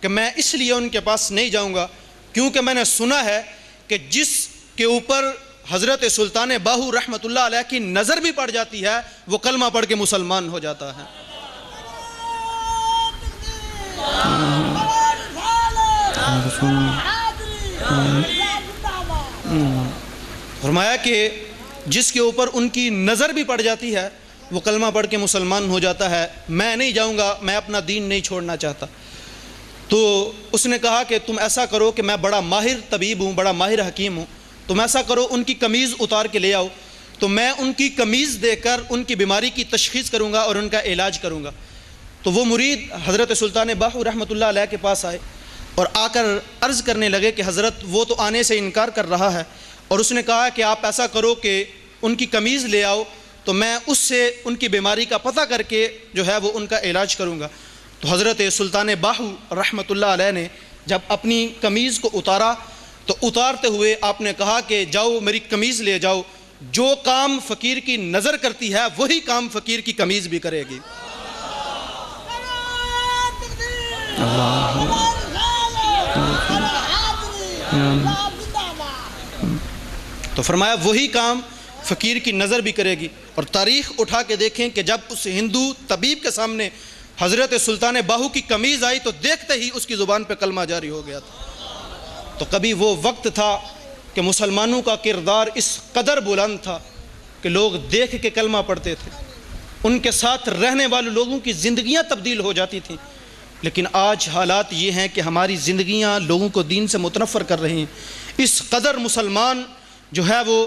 کہ میں اس لیے ان کے پاس نہیں جاؤں گا کیونکہ میں نے سنا ہے کہ جس کے اوپر حضرت سلطان باہو رحمۃ اللہ علیہ کی نظر بھی پڑ جاتی ہے وہ کلمہ پڑھ کے مسلمان ہو جاتا ہے۔ فرمایا کہ جس کے اوپر ان کی نظر بھی پڑ جاتی ہے وہ کلمہ پڑھ کے مسلمان ہو جاتا ہے۔ میں نہیں جاؤں گا، میں اپنا دین نہیں چھوڑنا چاہتا۔ تو اس نے کہا کہ تم ایسا کرو کہ میں بڑا ماہر طبیب ہوں، بڑا ماہر حکیم ہوں، تم ایسا کرو ان کی قمیض اتار کے لے آؤ، تو میں ان کی قمیض دے کر ان کی بیماری کی تشخیص کروں گا اور ان کا علاج کروں گا۔ تو وہ مرید حضرت سلطان باہو رحمۃ اللہ علیہ کے پاس آئے اور آ کر عرض کرنے لگے کہ حضرت وہ تو آنے سے انکار کر رہا ہے، اور اس نے کہا کہ آپ ایسا کرو کہ ان کی قمیض لے آؤ تو میں اس سے ان کی بیماری کا پتہ کر کے جو ہے وہ ان کا علاج کروں گا۔ تو حضرت سلطان باہو رحمۃ اللہ علیہ نے جب اپنی قمیض کو اتارا تو اتارتے ہوئے آپ نے کہا کہ جاؤ میری قمیض لے جاؤ، جو کام فقیر کی نظر کرتی ہے وہی کام فقیر کی قمیض بھی کرے گی۔ تو فرمایا وہی کام فقیر کی نظر بھی کرے گی۔ اور تاریخ اٹھا کے دیکھیں کہ جب اس ہندو طبیب کے سامنے حضرت سلطان باہو کی قمیض آئی تو دیکھتے ہی اس کی زبان پہ کلمہ جاری ہو گیا تھا۔ تو کبھی وہ وقت تھا کہ مسلمانوں کا کردار اس قدر بلند تھا کہ لوگ دیکھ کے کلمہ پڑھتے تھے، ان کے ساتھ رہنے والے لوگوں کی زندگیاں تبدیل ہو جاتی تھیں۔ لیکن آج حالات یہ ہیں کہ ہماری زندگیاں لوگوں کو دین سے متنفر کر رہی ہیں۔ اس قدر مسلمان جو ہے وہ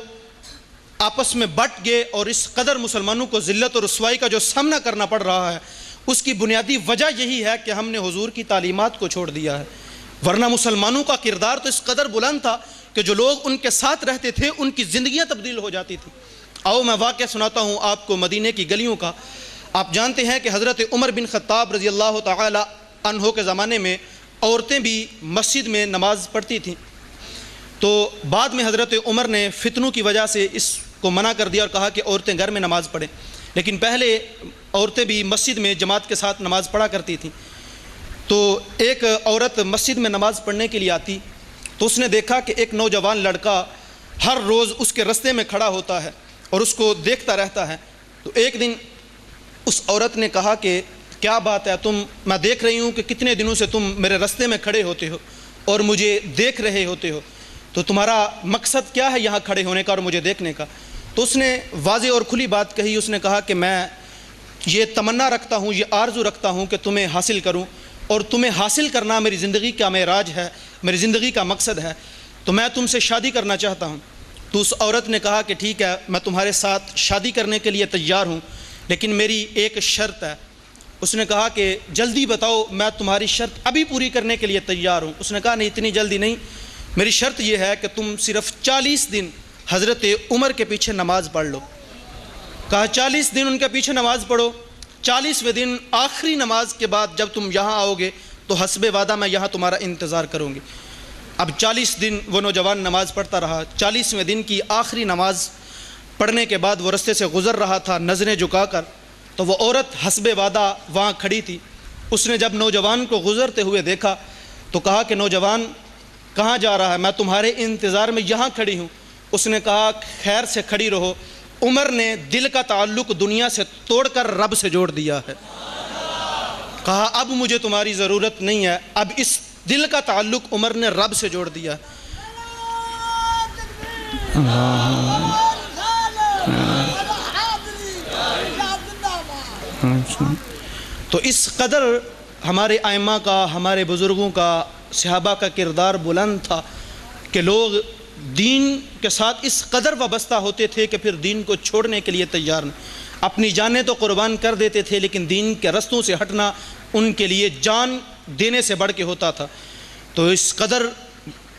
آپس میں بٹ گئے اور اس قدر مسلمانوں کو ذلت اور رسوائی کا جو سامنا کرنا پڑ رہا ہے، اس کی بنیادی وجہ یہی ہے کہ ہم نے حضور کی تعلیمات کو چھوڑ دیا ہے۔ ورنہ مسلمانوں کا کردار تو اس قدر بلند تھا کہ جو لوگ ان کے ساتھ رہتے تھے ان کی زندگیاں تبدیل ہو جاتی تھیں۔ آؤ میں واقعہ سناتا ہوں آپ کو مدینے کی گلیوں کا۔ آپ جانتے ہیں کہ حضرت عمر بن خطاب رضی اللہ تعالی عنہ کے زمانے میں عورتیں بھی مسجد میں نماز پڑھتی تھیں۔ تو بعد میں حضرت عمر نے فتنوں کی وجہ سے اس کو منع کر دیا اور کہا کہ عورتیں گھر میں نماز پڑھیں، لیکن پہلے عورتیں بھی مسجد میں جماعت کے ساتھ نماز پڑھا کرتی تھیں۔ تو ایک عورت مسجد میں نماز پڑھنے کے لیے آتی تو اس نے دیکھا کہ ایک نوجوان لڑکا ہر روز اس کے رستے میں کھڑا ہوتا ہے اور اس کو دیکھتا رہتا ہے۔ تو ایک دن اس عورت نے کہا کہ کیا بات ہے، میں دیکھ رہی ہوں کہ کتنے دنوں سے تم میرے رستے میں کھڑے ہوتے ہو اور مجھے دیکھ رہے ہوتے ہو، تو تمہارا مقصد کیا ہے یہاں کھڑے ہونے کا اور مجھے دیکھنے کا؟ تو اس نے واضح اور کھلی بات کہی۔ اس نے کہا کہ میں یہ تمنا رکھتا ہوں، یہ آرزو رکھتا ہوں کہ تمہیں حاصل کروں، اور تمہیں حاصل کرنا میری زندگی کا معراج ہے، میری زندگی کا مقصد ہے، تو میں تم سے شادی کرنا چاہتا ہوں۔ تو اس عورت نے کہا کہ ٹھیک ہے، میں تمہارے ساتھ شادی کرنے کے لیے تیار ہوں، لیکن میری ایک شرط ہے۔ اس نے کہا کہ جلدی بتاؤ، میں تمہاری شرط ابھی پوری کرنے کے لیے تیار ہوں۔ اس نے کہا نہیں، اتنی جلدی نہیں، میری شرط یہ ہے کہ تم صرف 40 دن حضرت عمر کے پیچھے نماز پڑھ لو۔ کہا 40 دن ان کے پیچھے نماز پڑھو، 40ویں دن آخری نماز کے بعد جب تم یہاں آؤ گے تو حسب وعدہ میں یہاں تمہارا انتظار کروں گی۔ اب 40 دن وہ نوجوان نماز پڑھتا رہا۔ 40ویں دن کی آخری نماز پڑھنے کے بعد وہ رستے سے گزر رہا تھا نظریں جھکا کر، تو وہ عورت حسب وعدہ وہاں کھڑی تھی۔ اس نے جب نوجوان کو گزرتے ہوئے دیکھا تو کہا کہ نوجوان کہاں جا رہا ہے؟ میں تمہارے انتظار میں یہاں کھڑی ہوں۔ اس نے کہا خیر سے کھڑی رہو، عمر نے دل کا تعلق دنیا سے توڑ کر رب سے جوڑ دیا ہے۔ کہا اب مجھے تمہاری ضرورت نہیں ہے، اب اس دل کا تعلق عمر نے رب سے جوڑ دیا۔ تو اس قدر ہمارے ائمہ کا، ہمارے بزرگوں کا، صحابہ کا کردار بلند تھا کہ لوگ دین کے ساتھ اس قدر وابستہ ہوتے تھے کہ پھر دین کو چھوڑنے کے لیے تیار نہیں، اپنی جانیں تو قربان کر دیتے تھے، لیکن دین کے رستوں سے ہٹنا ان کے لیے جان دینے سے بڑھ کے ہوتا تھا۔ تو اس قدر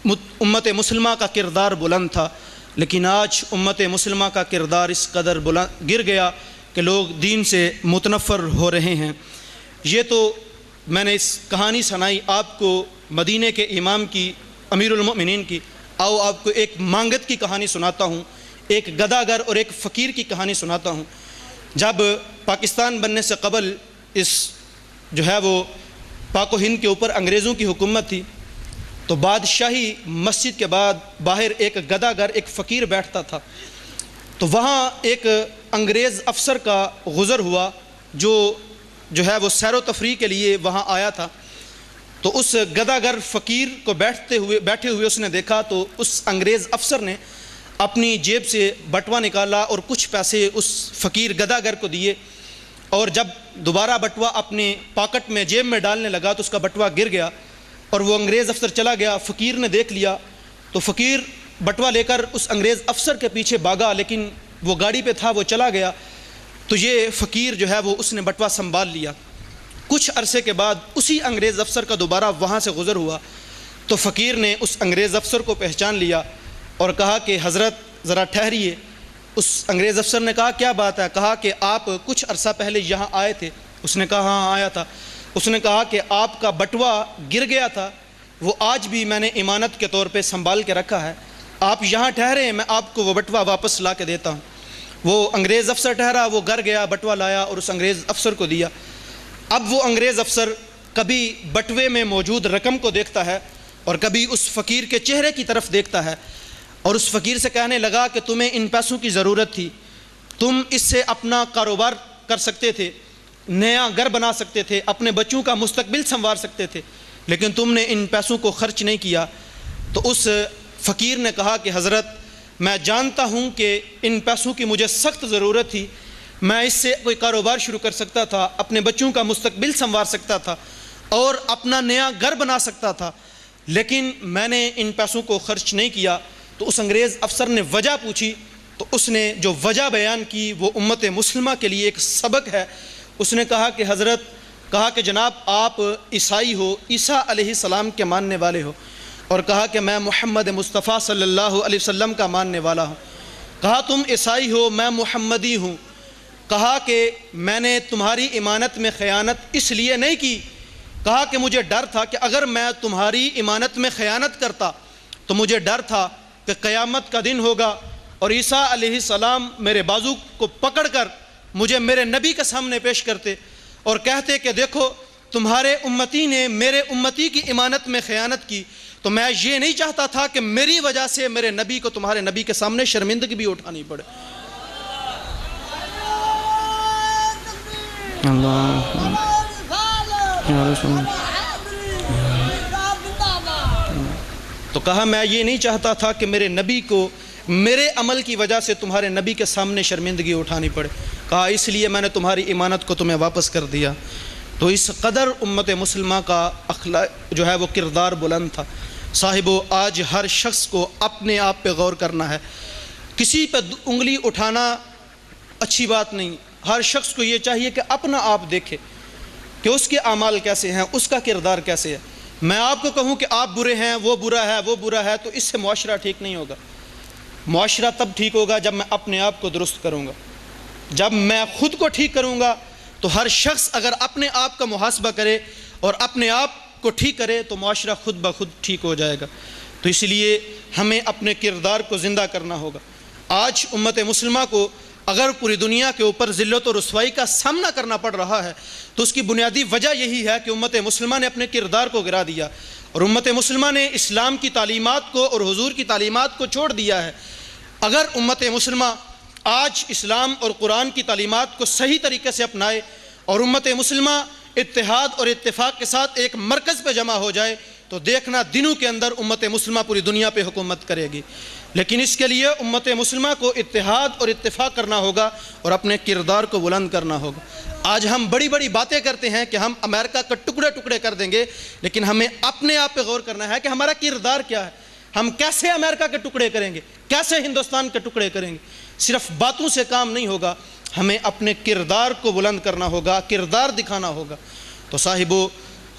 امت مسلمہ کا کردار بلند تھا، لیکن آج امت مسلمہ کا کردار اس قدر بلند گر گیا کہ لوگ دین سے متنفر ہو رہے ہیں۔ یہ تو میں نے اس کہانی سنائی آپ کو مدینہ کے امام کی، امیر المؤمنین کی۔ آؤ آپ کو ایک مانگت کی کہانی سناتا ہوں، ایک گداگر اور ایک فقیر کی کہانی سناتا ہوں۔ جب پاکستان بننے سے قبل اس جو ہے وہ پاک و ہند کے اوپر انگریزوں کی حکومت تھی، تو بادشاہی مسجد کے بعد باہر ایک گداگر، ایک فقیر بیٹھتا تھا۔ تو وہاں ایک انگریز افسر کا گزر ہوا جو ہے وہ سیر و تفریح کے لیے وہاں آیا تھا۔ تو اس گداگر فقیر کو بیٹھے ہوئے اس نے دیکھا، تو اس انگریز افسر نے اپنی جیب سے بٹوا نکالا اور کچھ پیسے اس فقیر گداگر کو دیے، اور جب دوبارہ بٹوا اپنے پاکٹ میں جیب میں ڈالنے لگا تو اس کا بٹوا گر گیا اور وہ انگریز افسر چلا گیا۔ فقیر نے دیکھ لیا تو فقیر بٹوا لے کر اس انگریز افسر کے پیچھے بھاگا، لیکن وہ گاڑی پہ تھا، وہ چلا گیا۔ تو یہ فقیر جو ہے وہ اس نے بٹوا سنبھال لیا۔ کچھ عرصے کے بعد اسی انگریز افسر کا دوبارہ وہاں سے گزر ہوا، تو فقیر نے اس انگریز افسر کو پہچان لیا اور کہا کہ حضرت ذرا ٹھہریے۔ اس انگریز افسر نے کہا کیا بات ہے؟ کہا کہ آپ کچھ عرصہ پہلے یہاں آئے تھے۔ اس نے کہا ہاں آیا تھا۔ اس نے کہا کہ آپ کا بٹوا گر گیا تھا، وہ آج بھی میں نے امانت کے طور پہ سنبھال کے رکھا ہے، آپ یہاں ٹھہرے، میں آپ کو وہ بٹوا واپس لا کے دیتا ہوں۔ وہ انگریز افسر ٹھہرا، وہ گھر گیا، بٹوا لایا اور اس انگریز افسر کو دیا۔ اب وہ انگریز افسر کبھی بٹوے میں موجود رقم کو دیکھتا ہے اور کبھی اس فقیر کے چہرے کی طرف دیکھتا ہے، اور اس فقیر سے کہنے لگا کہ تمہیں ان پیسوں کی ضرورت تھی، تم اس سے اپنا کاروبار کر سکتے تھے، نیا گھر بنا سکتے تھے، اپنے بچوں کا مستقبل سنوار سکتے تھے، لیکن تم نے ان پیسوں کو خرچ نہیں کیا۔ تو اس فقیر نے کہا کہ حضرت میں جانتا ہوں کہ ان پیسوں کی مجھے سخت ضرورت تھی، میں اس سے کوئی کاروبار شروع کر سکتا تھا، اپنے بچوں کا مستقبل سنوار سکتا تھا اور اپنا نیا گھر بنا سکتا تھا، لیکن میں نے ان پیسوں کو خرچ نہیں کیا۔ تو اس انگریز افسر نے وجہ پوچھی، تو اس نے جو وجہ بیان کی وہ امت مسلمہ کے لیے ایک سبق ہے۔ اس نے کہا کہ حضرت، کہا کہ جناب آپ عیسائی ہو، عیسیٰ علیہ السلام کے ماننے والے ہو، اور کہا کہ میں محمد مصطفیٰ صلی اللہ علیہ وسلم کا ماننے والا ہوں۔ کہا تم عیسائی ہو، میں محمدی ہوں۔ کہا کہ میں نے تمہاری امانت میں خیانت اس لیے نہیں کی، کہا کہ مجھے ڈر تھا کہ اگر میں تمہاری امانت میں خیانت کرتا تو مجھے ڈر تھا کہ قیامت کا دن ہوگا اور عیسیٰ علیہ السلام میرے بازو کو پکڑ کر مجھے میرے نبی کے سامنے پیش کرتے اور کہتے کہ دیکھو تمہارے امتی نے میرے امتی کی امانت میں خیانت کی، تو میں یہ نہیں چاہتا تھا کہ میری وجہ سے میرے نبی کو تمہارے نبی کے سامنے شرمندگی بھی اٹھانی پڑے۔ تو کہا میں یہ نہیں چاہتا تھا کہ میرے نبی کو میرے عمل کی وجہ سے تمہارے نبی کے سامنے شرمندگی اٹھانی پڑے، کہا اس لیے میں نے تمہاری امانت کو تمہیں واپس کر دیا۔ تو اس قدر امت مسلمہ کا اخلاق جو ہے وہ کردار بلند تھا۔ صاحبو، آج ہر شخص کو اپنے آپ پہ غور کرنا ہے، کسی پہ انگلی اٹھانا اچھی بات نہیں۔ ہر شخص کو یہ چاہیے کہ اپنا آپ دیکھے کہ اس کے اعمال کیسے ہیں، اس کا کردار کیسے ہے۔ میں آپ کو کہوں کہ آپ برے ہیں، وہ برا ہے، وہ برا ہے، تو اس سے معاشرہ ٹھیک نہیں ہوگا۔ معاشرہ تب ٹھیک ہوگا جب میں اپنے آپ کو درست کروں گا، جب میں خود کو ٹھیک کروں گا۔ تو ہر شخص اگر اپنے آپ کا محاسبہ کرے اور اپنے آپ کو ٹھیک کرے تو معاشرہ خود بخود ٹھیک ہو جائے گا۔ تو اس لیے ہمیں اپنے کردار کو زندہ کرنا ہوگا۔ آج امت مسلمہ کو اگر پوری دنیا کے اوپر ذلت و رسوائی کا سامنا کرنا پڑ رہا ہے تو اس کی بنیادی وجہ یہی ہے کہ امت مسلمہ نے اپنے کردار کو گرا دیا، اور امت مسلمہ نے اسلام کی تعلیمات کو اور حضور کی تعلیمات کو چھوڑ دیا ہے۔ اگر امت مسلمہ آج اسلام اور قرآن کی تعلیمات کو صحیح طریقے سے اپنائے اور امت مسلمہ اتحاد اور اتفاق کے ساتھ ایک مرکز پہ جمع ہو جائے تو دیکھنا دنوں کے اندر امت مسلمہ پوری دنیا پہ حکومت کرے گی۔ لیکن اس کے لیے امت مسلمہ کو اتحاد اور اتفاق کرنا ہوگا اور اپنے کردار کو بلند کرنا ہوگا۔ آج ہم بڑی بڑی باتیں کرتے ہیں کہ ہم امریکہ کا ٹکڑے ٹکڑے کر دیں گے، لیکن ہمیں اپنے آپ پہ غور کرنا ہے کہ ہمارا کردار کیا ہے۔ ہم کیسے امریکہ کے ٹکڑے کریں گے، کیسے ہندوستان کے ٹکڑے کریں گے؟ صرف باتوں سے کام نہیں ہوگا، ہمیں اپنے کردار کو بلند کرنا ہوگا، کردار دکھانا ہوگا۔ تو صاحبو،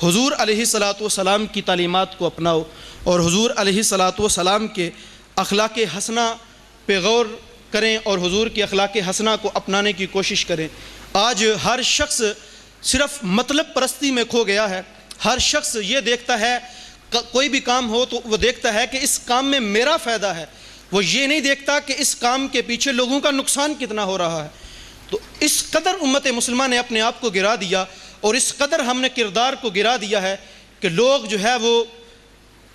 حضور علیہ الصلوۃ والسلام کی تعلیمات کو اپناؤ، اور حضور علیہ الصلاۃ والسلام کے اخلاق حسنہ پہ غور کریں اور حضور کی اخلاق حسنہ کو اپنانے کی کوشش کریں۔ آج ہر شخص صرف مطلب پرستی میں کھو گیا ہے۔ ہر شخص یہ دیکھتا ہے، کوئی بھی کام ہو تو وہ دیکھتا ہے کہ اس کام میں میرا فائدہ ہے، وہ یہ نہیں دیکھتا کہ اس کام کے پیچھے لوگوں کا نقصان کتنا ہو رہا ہے۔ تو اس قدر امت مسلمہ نے اپنے آپ کو گرا دیا، اور اس قدر ہم نے کردار کو گرا دیا ہے کہ لوگ جو ہے وہ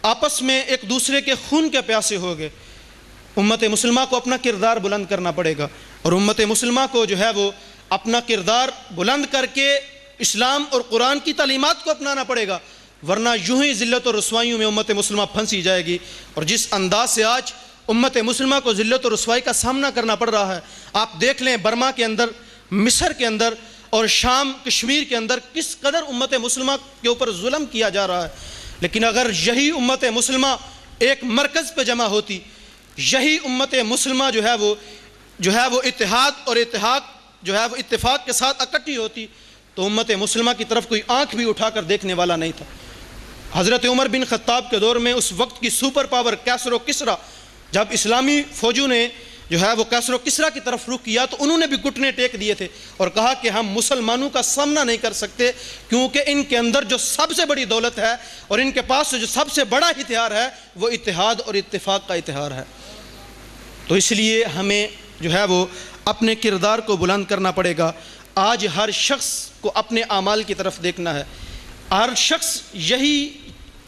آپس میں ایک دوسرے کے خون کے پیاسے ہو گئے۔ امت مسلمہ کو اپنا کردار بلند کرنا پڑے گا، اور امت مسلمہ کو جو ہے وہ اپنا کردار بلند کر کے اسلام اور قرآن کی تعلیمات کو اپنانا پڑے گا، ورنہ یوں ہی ذلت اور رسوائیوں میں امت مسلمہ پھنسی جائے گی۔ اور جس انداز سے آج امت مسلمہ کو ذلت اور رسوائی کا سامنا کرنا پڑ رہا ہے، آپ دیکھ لیں برما کے اندر، مصر کے اندر اور شام کشمیر کے اندر کس قدر امت مسلمہ کے اوپر ظلم کیا جا رہا ہے۔ لیکن اگر یہی امت مسلمہ ایک مرکز پہ جمع ہوتی، یہی امت مسلمہ جو ہے وہ اتحاد اور اتفاق کے ساتھ اکٹھی ہوتی، تو امت مسلمہ کی طرف کوئی آنکھ بھی اٹھا کر دیکھنے والا نہیں تھا۔ حضرت عمر بن خطاب کے دور میں اس وقت کی سپر پاور کیسر و کسریٰ، جب اسلامی فوجوں نے جو ہے وہ کیسر و کسریٰ کی طرف رخ کیا تو انہوں نے بھی گھٹنے ٹیک دیے تھے اور کہا کہ ہم مسلمانوں کا سامنا نہیں کر سکتے، کیونکہ ان کے اندر جو سب سے بڑی دولت ہے اور ان کے پاس جو سب سے بڑا ہتھیار ہے وہ اتحاد اور اتفاق کا ہتھیار ہے۔ تو اس لیے ہمیں جو ہے وہ اپنے کردار کو بلند کرنا پڑے گا۔ آج ہر شخص کو اپنے اعمال کی طرف دیکھنا ہے۔ ہر شخص یہی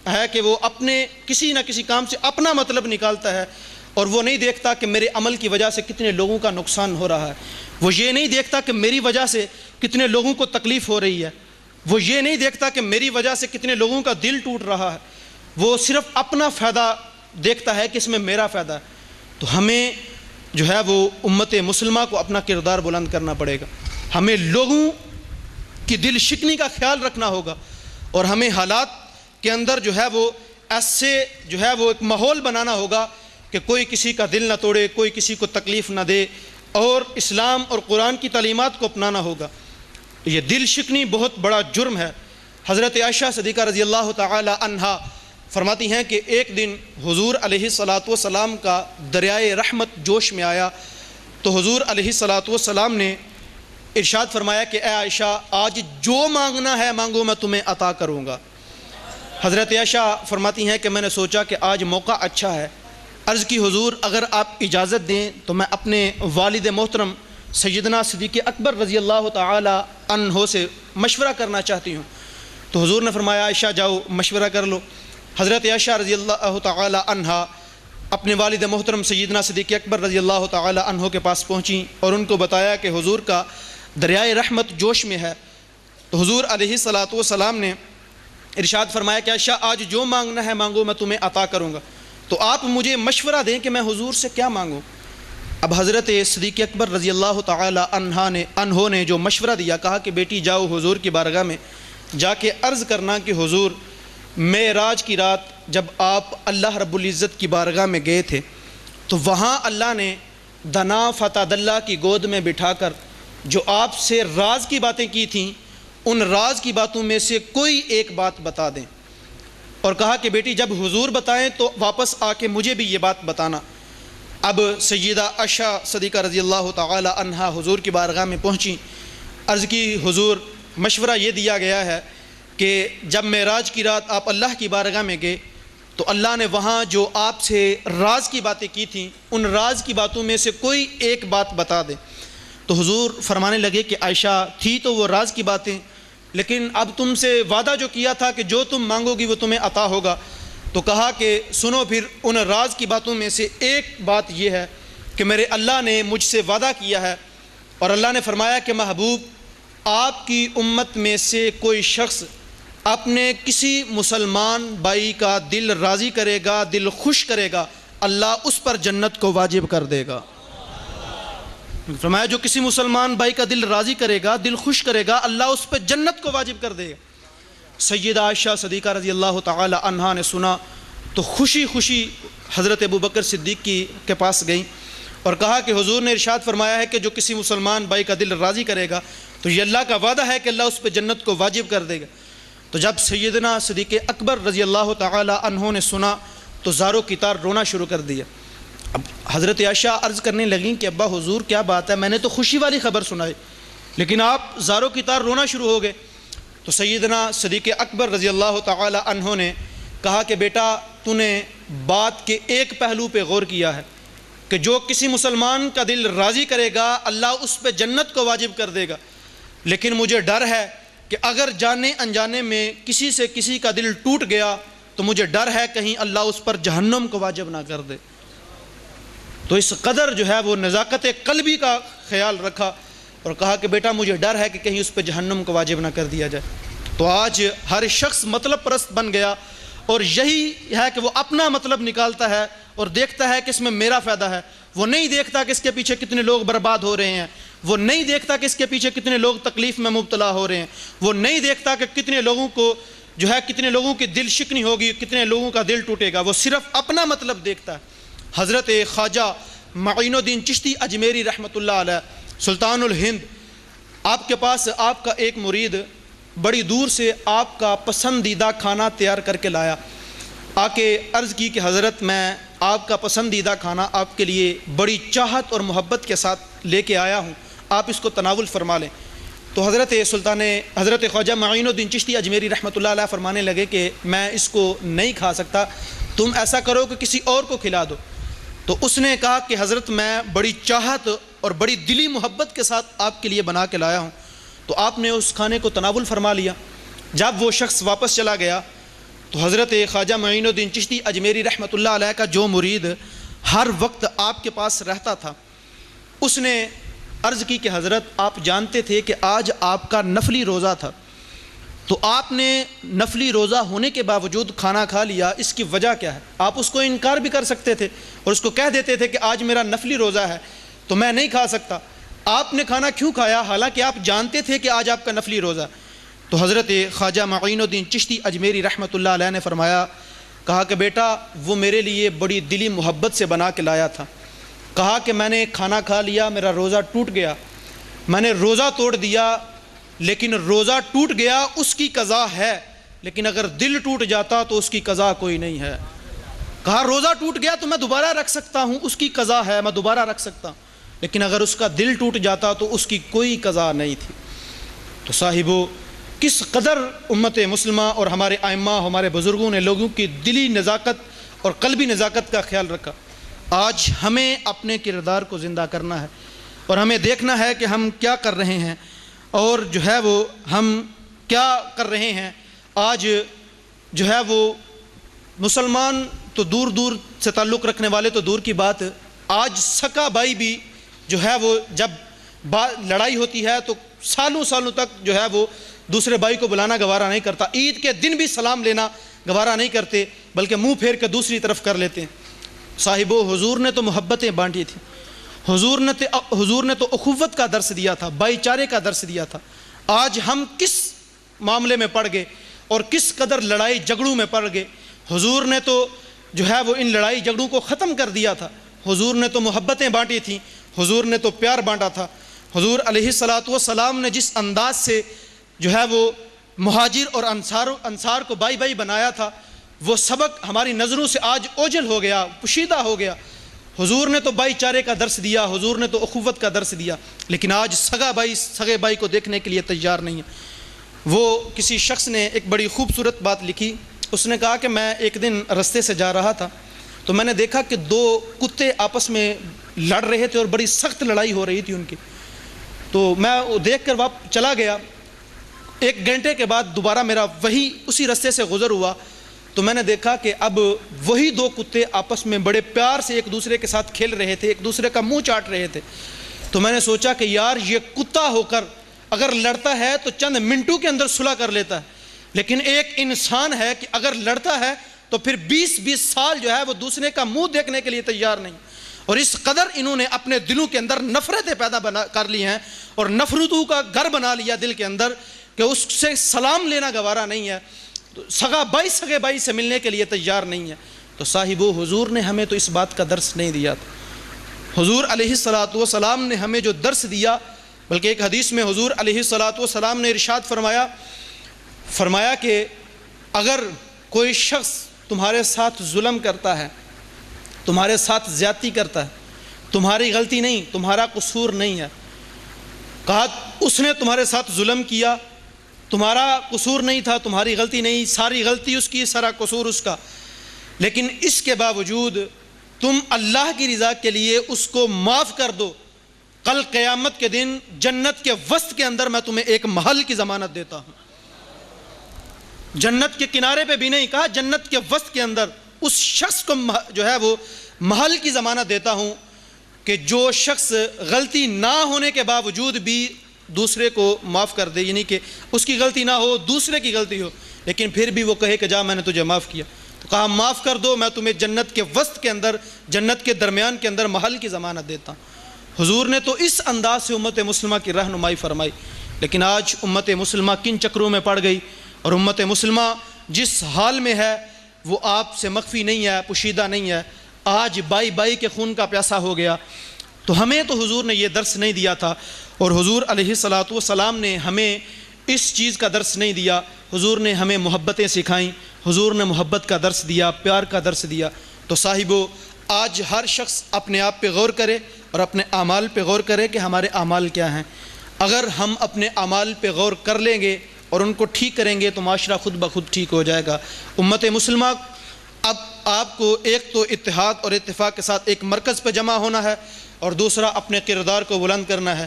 ہے کہ وہ اپنے کسی نہ کسی کام سے اپنا مطلب نکالتا ہے، اور وہ نہیں دیکھتا کہ میرے عمل کی وجہ سے کتنے لوگوں کا نقصان ہو رہا ہے۔ وہ یہ نہیں دیکھتا کہ میری وجہ سے کتنے لوگوں کو تکلیف ہو رہی ہے۔ وہ یہ نہیں دیکھتا کہ میری وجہ سے کتنے لوگوں کا دل ٹوٹ رہا ہے۔ وہ صرف اپنا فائدہ دیکھتا ہے کہ اس میں میرا فائدہ ہے۔ تو ہمیں جو ہے وہ امت مسلمہ کو اپنا کردار بلند کرنا پڑے گا۔ ہمیں لوگوں کی دل شکنی کا خیال رکھنا ہوگا، اور ہمیں حالات کے اندر جو ہے وہ ایسے جو ہے وہ ایک ماحول بنانا ہوگا کہ کوئی کسی کا دل نہ توڑے، کوئی کسی کو تکلیف نہ دے، اور اسلام اور قرآن کی تعلیمات کو اپنانا ہوگا۔ یہ دل شکنی بہت بڑا جرم ہے۔ حضرت عائشہ صدیقہ رضی اللہ تعالی عنہا فرماتی ہیں کہ ایک دن حضور علیہ الصلاۃ والسلام کا دریائے رحمت جوش میں آیا، تو حضور علیہ الصلاۃ والسلام نے ارشاد فرمایا کہ اے عائشہ، آج جو مانگنا ہے مانگو، میں تمہیں عطا کروں گا۔ حضرت عائشہ فرماتی ہیں کہ میں نے سوچا کہ آج موقع اچھا ہے، عرض کی حضور اگر آپ اجازت دیں تو میں اپنے والد محترم سیدنا صدیق اکبر رضی اللہ تعالی عنہ سے مشورہ کرنا چاہتی ہوں۔ تو حضور نے فرمایا عائشہ جاؤ مشورہ کر لو۔ حضرت عائشہ رضی اللہ تعالی عنہا اپنے والد محترم سیدنا صدیق اکبر رضی اللہ تعالی عنہ کے پاس پہنچیں اور ان کو بتایا کہ حضور کا دریائے رحمت جوش میں ہے۔ تو حضور علیہ الصلاۃ والسلام نے ارشاد فرمایا کہ عائشہ آج جو مانگنا ہے مانگو، میں تمہیں عطا کروں گا۔ تو آپ مجھے مشورہ دیں کہ میں حضور سے کیا مانگوں۔ اب حضرت صدیق اکبر رضی اللہ تعالی عنہ نے جو مشورہ دیا، کہا کہ بیٹی جاؤ حضور کی بارگاہ میں جا کے عرض کرنا کہ حضور معراج کی رات جب آپ اللہ رب العزت کی بارگاہ میں گئے تھے تو وہاں اللہ نے دنا فتح اللہ کی گود میں بٹھا کر جو آپ سے راز کی باتیں کی تھیں، ان راز کی باتوں میں سے کوئی ایک بات بتا دیں، اور کہا کہ بیٹی جب حضور بتائیں تو واپس آ کے مجھے بھی یہ بات بتانا۔ اب سیدہ عائشہ صدیقہ رضی اللہ تعالی عنہا حضور کی بارگاہ میں پہنچیں، عرض کی حضور مشورہ یہ دیا گیا ہے کہ جب معراج کی رات آپ اللہ کی بارگاہ میں گئے تو اللہ نے وہاں جو آپ سے راز کی باتیں کی تھیں، ان راز کی باتوں میں سے کوئی ایک بات بتا دیں۔ تو حضور فرمانے لگے کہ عائشہ تھی تو وہ راز کی باتیں، لیکن اب تم سے وعدہ جو کیا تھا کہ جو تم مانگو گی وہ تمہیں عطا ہوگا۔ تو کہا کہ سنو پھر ان راز کی باتوں میں سے ایک بات یہ ہے کہ میرے اللہ نے مجھ سے وعدہ کیا ہے، اور اللہ نے فرمایا کہ محبوب آپ کی امت میں سے کوئی شخص اپنے کسی مسلمان بھائی کا دل راضی کرے گا، دل خوش کرے گا، اللہ اس پر جنت کو واجب کر دے گا۔ فرمایا جو کسی مسلمان بھائی کا دل راضی کرے گا، دل خوش کرے گا، اللہ اس پہ جنت کو واجب کر دے گا۔ سیدہ عائشہ صدیقہ رضی اللہ تعالی عنہا نے سنا تو خوشی خوشی حضرت ابوبکر صدیق کے پاس گئیں اور کہا کہ حضور نے ارشاد فرمایا ہے کہ جو کسی مسلمان بھائی کا دل راضی کرے گا تو یہ اللہ کا وعدہ ہے کہ اللہ اس پہ جنت کو واجب کر دے گا۔ تو جب سیدنا صدیق اکبر رضی اللہ تعالی عنہ نے سنا تو زاروں کی طرح رونا شروع کر دیا۔ اب حضرت عائشہ عرض کرنے لگیں کہ ابا حضور کیا بات ہے، میں نے تو خوشی والی خبر سنائی لیکن آپ زاروں کی طرح رونا شروع ہو گئے۔ تو سیدنا صدیق اکبر رضی اللہ تعالی عنہ نے کہا کہ بیٹا تو نے بات کے ایک پہلو پہ غور کیا ہے کہ جو کسی مسلمان کا دل راضی کرے گا اللہ اس پہ جنت کو واجب کر دے گا، لیکن مجھے ڈر ہے کہ اگر جانے انجانے میں کسی سے کسی کا دل ٹوٹ گیا تو مجھے ڈر ہے کہیں اللہ اس پر جہنم کو واجب نہ کر دے۔ تو اس قدر جو ہے وہ نزاکت قلبی کا خیال رکھا اور کہا کہ بیٹا مجھے ڈر ہے کہ کہیں اس پہ جہنم کو واجب نہ کر دیا جائے۔ تو آج ہر شخص مطلب پرست بن گیا اور یہی ہے کہ وہ اپنا مطلب نکالتا ہے اور دیکھتا ہے کہ اس میں میرا فائدہ ہے، وہ نہیں دیکھتا کہ اس کے پیچھے کتنے لوگ برباد ہو رہے ہیں، وہ نہیں دیکھتا کہ اس کے پیچھے کتنے لوگ تکلیف میں مبتلا ہو رہے ہیں، وہ نہیں دیکھتا کہ کتنے لوگوں کو جو ہے کتنے لوگوں کی دل شکنی ہوگی، کتنے لوگوں کا دل ٹوٹے گا، وہ صرف اپنا مطلب دیکھتا ہے۔ حضرت خواجہ معین الدین چشتی اجمیری رحمۃ اللہ علیہ سلطان الہند، آپ کے پاس آپ کا ایک مرید بڑی دور سے آپ کا پسندیدہ کھانا تیار کر کے لایا، آ کے عرض کی کہ حضرت میں آپ کا پسندیدہ کھانا آپ کے لیے بڑی چاہت اور محبت کے ساتھ لے کے آیا ہوں، آپ اس کو تناول فرما لیں۔ تو حضرت خواجہ معین الدین چشتی اجمیری رحمۃ اللہ علیہ فرمانے لگے کہ میں اس کو نہیں کھا سکتا، تم ایسا کرو کہ کسی اور کو کھلا دو۔ تو اس نے کہا کہ حضرت میں بڑی چاہت اور بڑی دلی محبت کے ساتھ آپ کے لیے بنا کے لایا ہوں۔ تو آپ نے اس کھانے کو تناول فرما لیا۔ جب وہ شخص واپس چلا گیا تو حضرت خواجہ معین الدین چشتی اجمیری رحمۃ اللہ علیہ کا جو مرید ہر وقت آپ کے پاس رہتا تھا، اس نے عرض کی کہ حضرت آپ جانتے تھے کہ آج آپ کا نفلی روزہ تھا، تو آپ نے نفلی روزہ ہونے کے باوجود کھانا کھا لیا، اس کی وجہ کیا ہے؟ آپ اس کو انکار بھی کر سکتے تھے اور اس کو کہہ دیتے تھے کہ آج میرا نفلی روزہ ہے تو میں نہیں کھا سکتا، آپ نے کھانا کیوں کھایا حالانکہ آپ جانتے تھے کہ آج آپ کا نفلی روزہ؟ تو حضرت خواجہ معین الدین چشتی اجمیری رحمۃ اللہ علیہ نے فرمایا، کہا کہ بیٹا وہ میرے لیے بڑی دلی محبت سے بنا کے لایا تھا، کہا کہ میں نے کھانا کھا لیا، میرا روزہ ٹوٹ گیا، میں نے روزہ توڑ دیا، لیکن روزہ ٹوٹ گیا اس کی قضا ہے، لیکن اگر دل ٹوٹ جاتا تو اس کی قضا کوئی نہیں ہے۔ کہا روزہ ٹوٹ گیا تو میں دوبارہ رکھ سکتا ہوں، اس کی قضا ہے، میں دوبارہ رکھ سکتا ہوں، لیکن اگر اس کا دل ٹوٹ جاتا تو اس کی کوئی قضا نہیں تھی۔ تو صاحبو کس قدر امت مسلمہ اور ہمارے ائمہ ہمارے بزرگوں نے لوگوں کی دلی نزاکت اور قلبی نزاکت کا خیال رکھا۔ آج ہمیں اپنے کردار کو زندہ کرنا ہے اور ہمیں دیکھنا ہے کہ ہم کیا کر رہے ہیں اور جو ہے وہ ہم کیا کر رہے ہیں۔ آج جو ہے وہ مسلمان تو دور دور سے تعلق رکھنے والے تو دور کی بات، آج سکا بھائی بھی جو ہے وہ جب لڑائی ہوتی ہے تو سالوں سالوں تک جو ہے وہ دوسرے بھائی کو بلانا گوارا نہیں کرتا، عید کے دن بھی سلام لینا گوارا نہیں کرتے بلکہ منہ پھیر کے دوسری طرف کر لیتے ہیں۔ صاحبو حضور نے تو محبتیں بانٹی تھیں، حضور نے تو اخوت کا درس دیا تھا، بھائی چارے کا درس دیا تھا۔ آج ہم کس معاملے میں پڑ گئے اور کس قدر لڑائی جھگڑوں میں پڑ گئے۔ حضور نے تو جو ہے وہ ان لڑائی جھگڑوں کو ختم کر دیا تھا، حضور نے تو محبتیں بانٹی تھیں، حضور نے تو پیار بانٹا تھا۔ حضور علیہ الصلوۃ والسلام نے جس انداز سے جو ہے وہ مہاجر اور انصار کو بھائی بھائی بنایا تھا، وہ سبق ہماری نظروں سے آج اوجھل ہو گیا، پوشیدہ ہو گیا۔ حضور نے تو بھائی چارے کا درس دیا، حضور نے تو اخوت کا درس دیا، لیکن آج سگے بھائی کو دیکھنے کے لیے تیار نہیں ہے۔ وہ کسی شخص نے ایک بڑی خوبصورت بات لکھی، اس نے کہا کہ میں ایک دن رستے سے جا رہا تھا تو میں نے دیکھا کہ دو کتے آپس میں لڑ رہے تھے اور بڑی سخت لڑائی ہو رہی تھی ان کی، تو میں دیکھ کر واپس چلا گیا۔ ایک گھنٹے کے بعد دوبارہ میرا اسی رستے سے گزر ہوا تو میں نے دیکھا کہ اب وہی دو کتے آپس میں بڑے پیار سے ایک دوسرے کے ساتھ کھیل رہے تھے، ایک دوسرے کا منہ چاٹ رہے تھے۔ تو میں نے سوچا کہ یار یہ کتا ہو کر اگر لڑتا ہے تو چند منٹوں کے اندر صلح کر لیتا ہے، لیکن ایک انسان ہے کہ اگر لڑتا ہے تو پھر 20 سال جو ہے وہ دوسرے کا منہ دیکھنے کے لیے تیار نہیں۔ اور اس قدر انہوں نے اپنے دلوں کے اندر نفرتیں پیدا کر لی ہیں اور نفرتوں کا گھر بنا لیا دل کے اندر کہ اس سے سلام لینا گوارا نہیں ہے، سگے بھائی سے ملنے کے لیے تیار نہیں ہے۔ تو صاحبو حضور نے ہمیں تو اس بات کا درس نہیں دیا تھا۔ حضور علیہ الصلوۃ والسلام نے ہمیں جو درس دیا، بلکہ ایک حدیث میں حضور علیہ الصلوۃ والسلام نے ارشاد فرمایا کہ اگر کوئی شخص تمہارے ساتھ ظلم کرتا ہے، تمہارے ساتھ زیادتی کرتا ہے، تمہاری غلطی نہیں، تمہارا قصور نہیں ہے. کہا اس نے تمہارے ساتھ ظلم کیا، تمہارا قصور نہیں تھا، تمہاری غلطی نہیں، ساری غلطی اس کی، سارا قصور اس کا، لیکن اس کے باوجود تم اللہ کی رضا کے لیے اس کو معاف کر دو. کل قیامت کے دن جنت کے وسط کے اندر میں تمہیں ایک محل کی ضمانت دیتا ہوں. جنت کے کنارے پہ بھی نہیں کہا، جنت کے وسط کے اندر اس شخص کو جو ہے وہ محل کی ضمانت دیتا ہوں کہ جو شخص غلطی نہ ہونے کے باوجود بھی دوسرے کو معاف کر دے، یعنی کہ اس کی غلطی نہ ہو، دوسرے کی غلطی ہو، لیکن پھر بھی وہ کہے کہ جا میں نے تجھے معاف کیا. تو کہا معاف کر دو، میں تمہیں جنت کے وسط کے اندر، جنت کے درمیان کے اندر محل کی ضمانت دیتا ہوں. حضور نے تو اس انداز سے امت مسلمہ کی رہنمائی فرمائی. لیکن آج امت مسلمہ کن چکروں میں پڑ گئی، اور امت مسلمہ جس حال میں ہے وہ آپ سے مخفی نہیں ہے، پوشیدہ نہیں ہے. آج بائی بائی کے خون کا پیاسا ہو گیا. تو ہمیں تو حضور نے یہ درس نہیں دیا تھا، اور حضور علیہ الصلوۃ والسلام نے ہمیں اس چیز کا درس نہیں دیا. حضور نے ہمیں محبتیں سکھائیں، حضور نے محبت کا درس دیا، پیار کا درس دیا. تو صاحبو، آج ہر شخص اپنے آپ پہ غور کرے اور اپنے اعمال پہ غور کرے کہ ہمارے اعمال کیا ہیں. اگر ہم اپنے اعمال پہ غور کر لیں گے اور ان کو ٹھیک کریں گے تو معاشرہ خود بخود ٹھیک ہو جائے گا. امت مسلمہ، اب آپ کو ایک تو اتحاد اور اتفاق کے ساتھ ایک مرکز پہ جمع ہونا ہے، اور دوسرا اپنے کردار کو بلند کرنا ہے.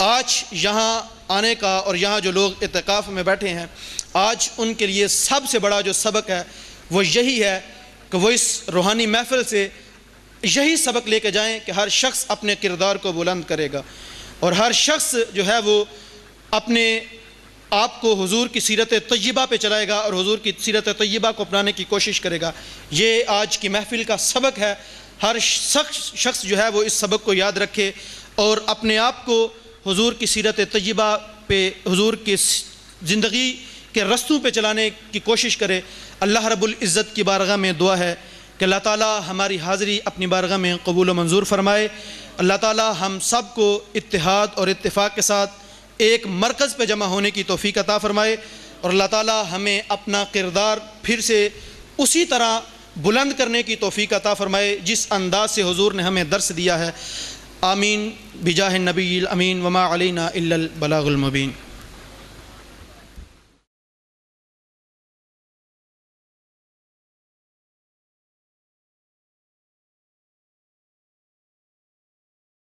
آج یہاں آنے کا، اور یہاں جو لوگ اعتکاف میں بیٹھے ہیں، آج ان کے لیے سب سے بڑا جو سبق ہے وہ یہی ہے کہ وہ اس روحانی محفل سے یہی سبق لے کے جائیں کہ ہر شخص اپنے کردار کو بلند کرے گا، اور ہر شخص جو ہے وہ اپنے آپ کو حضور کی سیرت طیبہ پہ چلائے گا اور حضور کی سیرت طیبہ کو اپنانے کی کوشش کرے گا. یہ آج کی محفل کا سبق ہے. ہر شخص جو ہے وہ اس سبق کو یاد رکھے اور اپنے آپ کو حضور کی سیرت طیبہ پہ، حضور کی زندگی کے رستوں پہ چلانے کی کوشش کرے. اللہ رب العزت کی بارگاہ میں دعا ہے کہ اللہ تعالیٰ ہماری حاضری اپنی بارگاہ میں قبول و منظور فرمائے. اللہ تعالیٰ ہم سب کو اتحاد اور اتفاق کے ساتھ ایک مرکز پہ جمع ہونے کی توفیق عطا فرمائے، اور اللہ تعالیٰ ہمیں اپنا کردار پھر سے اسی طرح بلند کرنے کی توفیق عطا فرمائے جس انداز سے حضور نے ہمیں درس دیا ہے. آمین بجاہ النبی الامین وما علینا الا البلاغ المبین.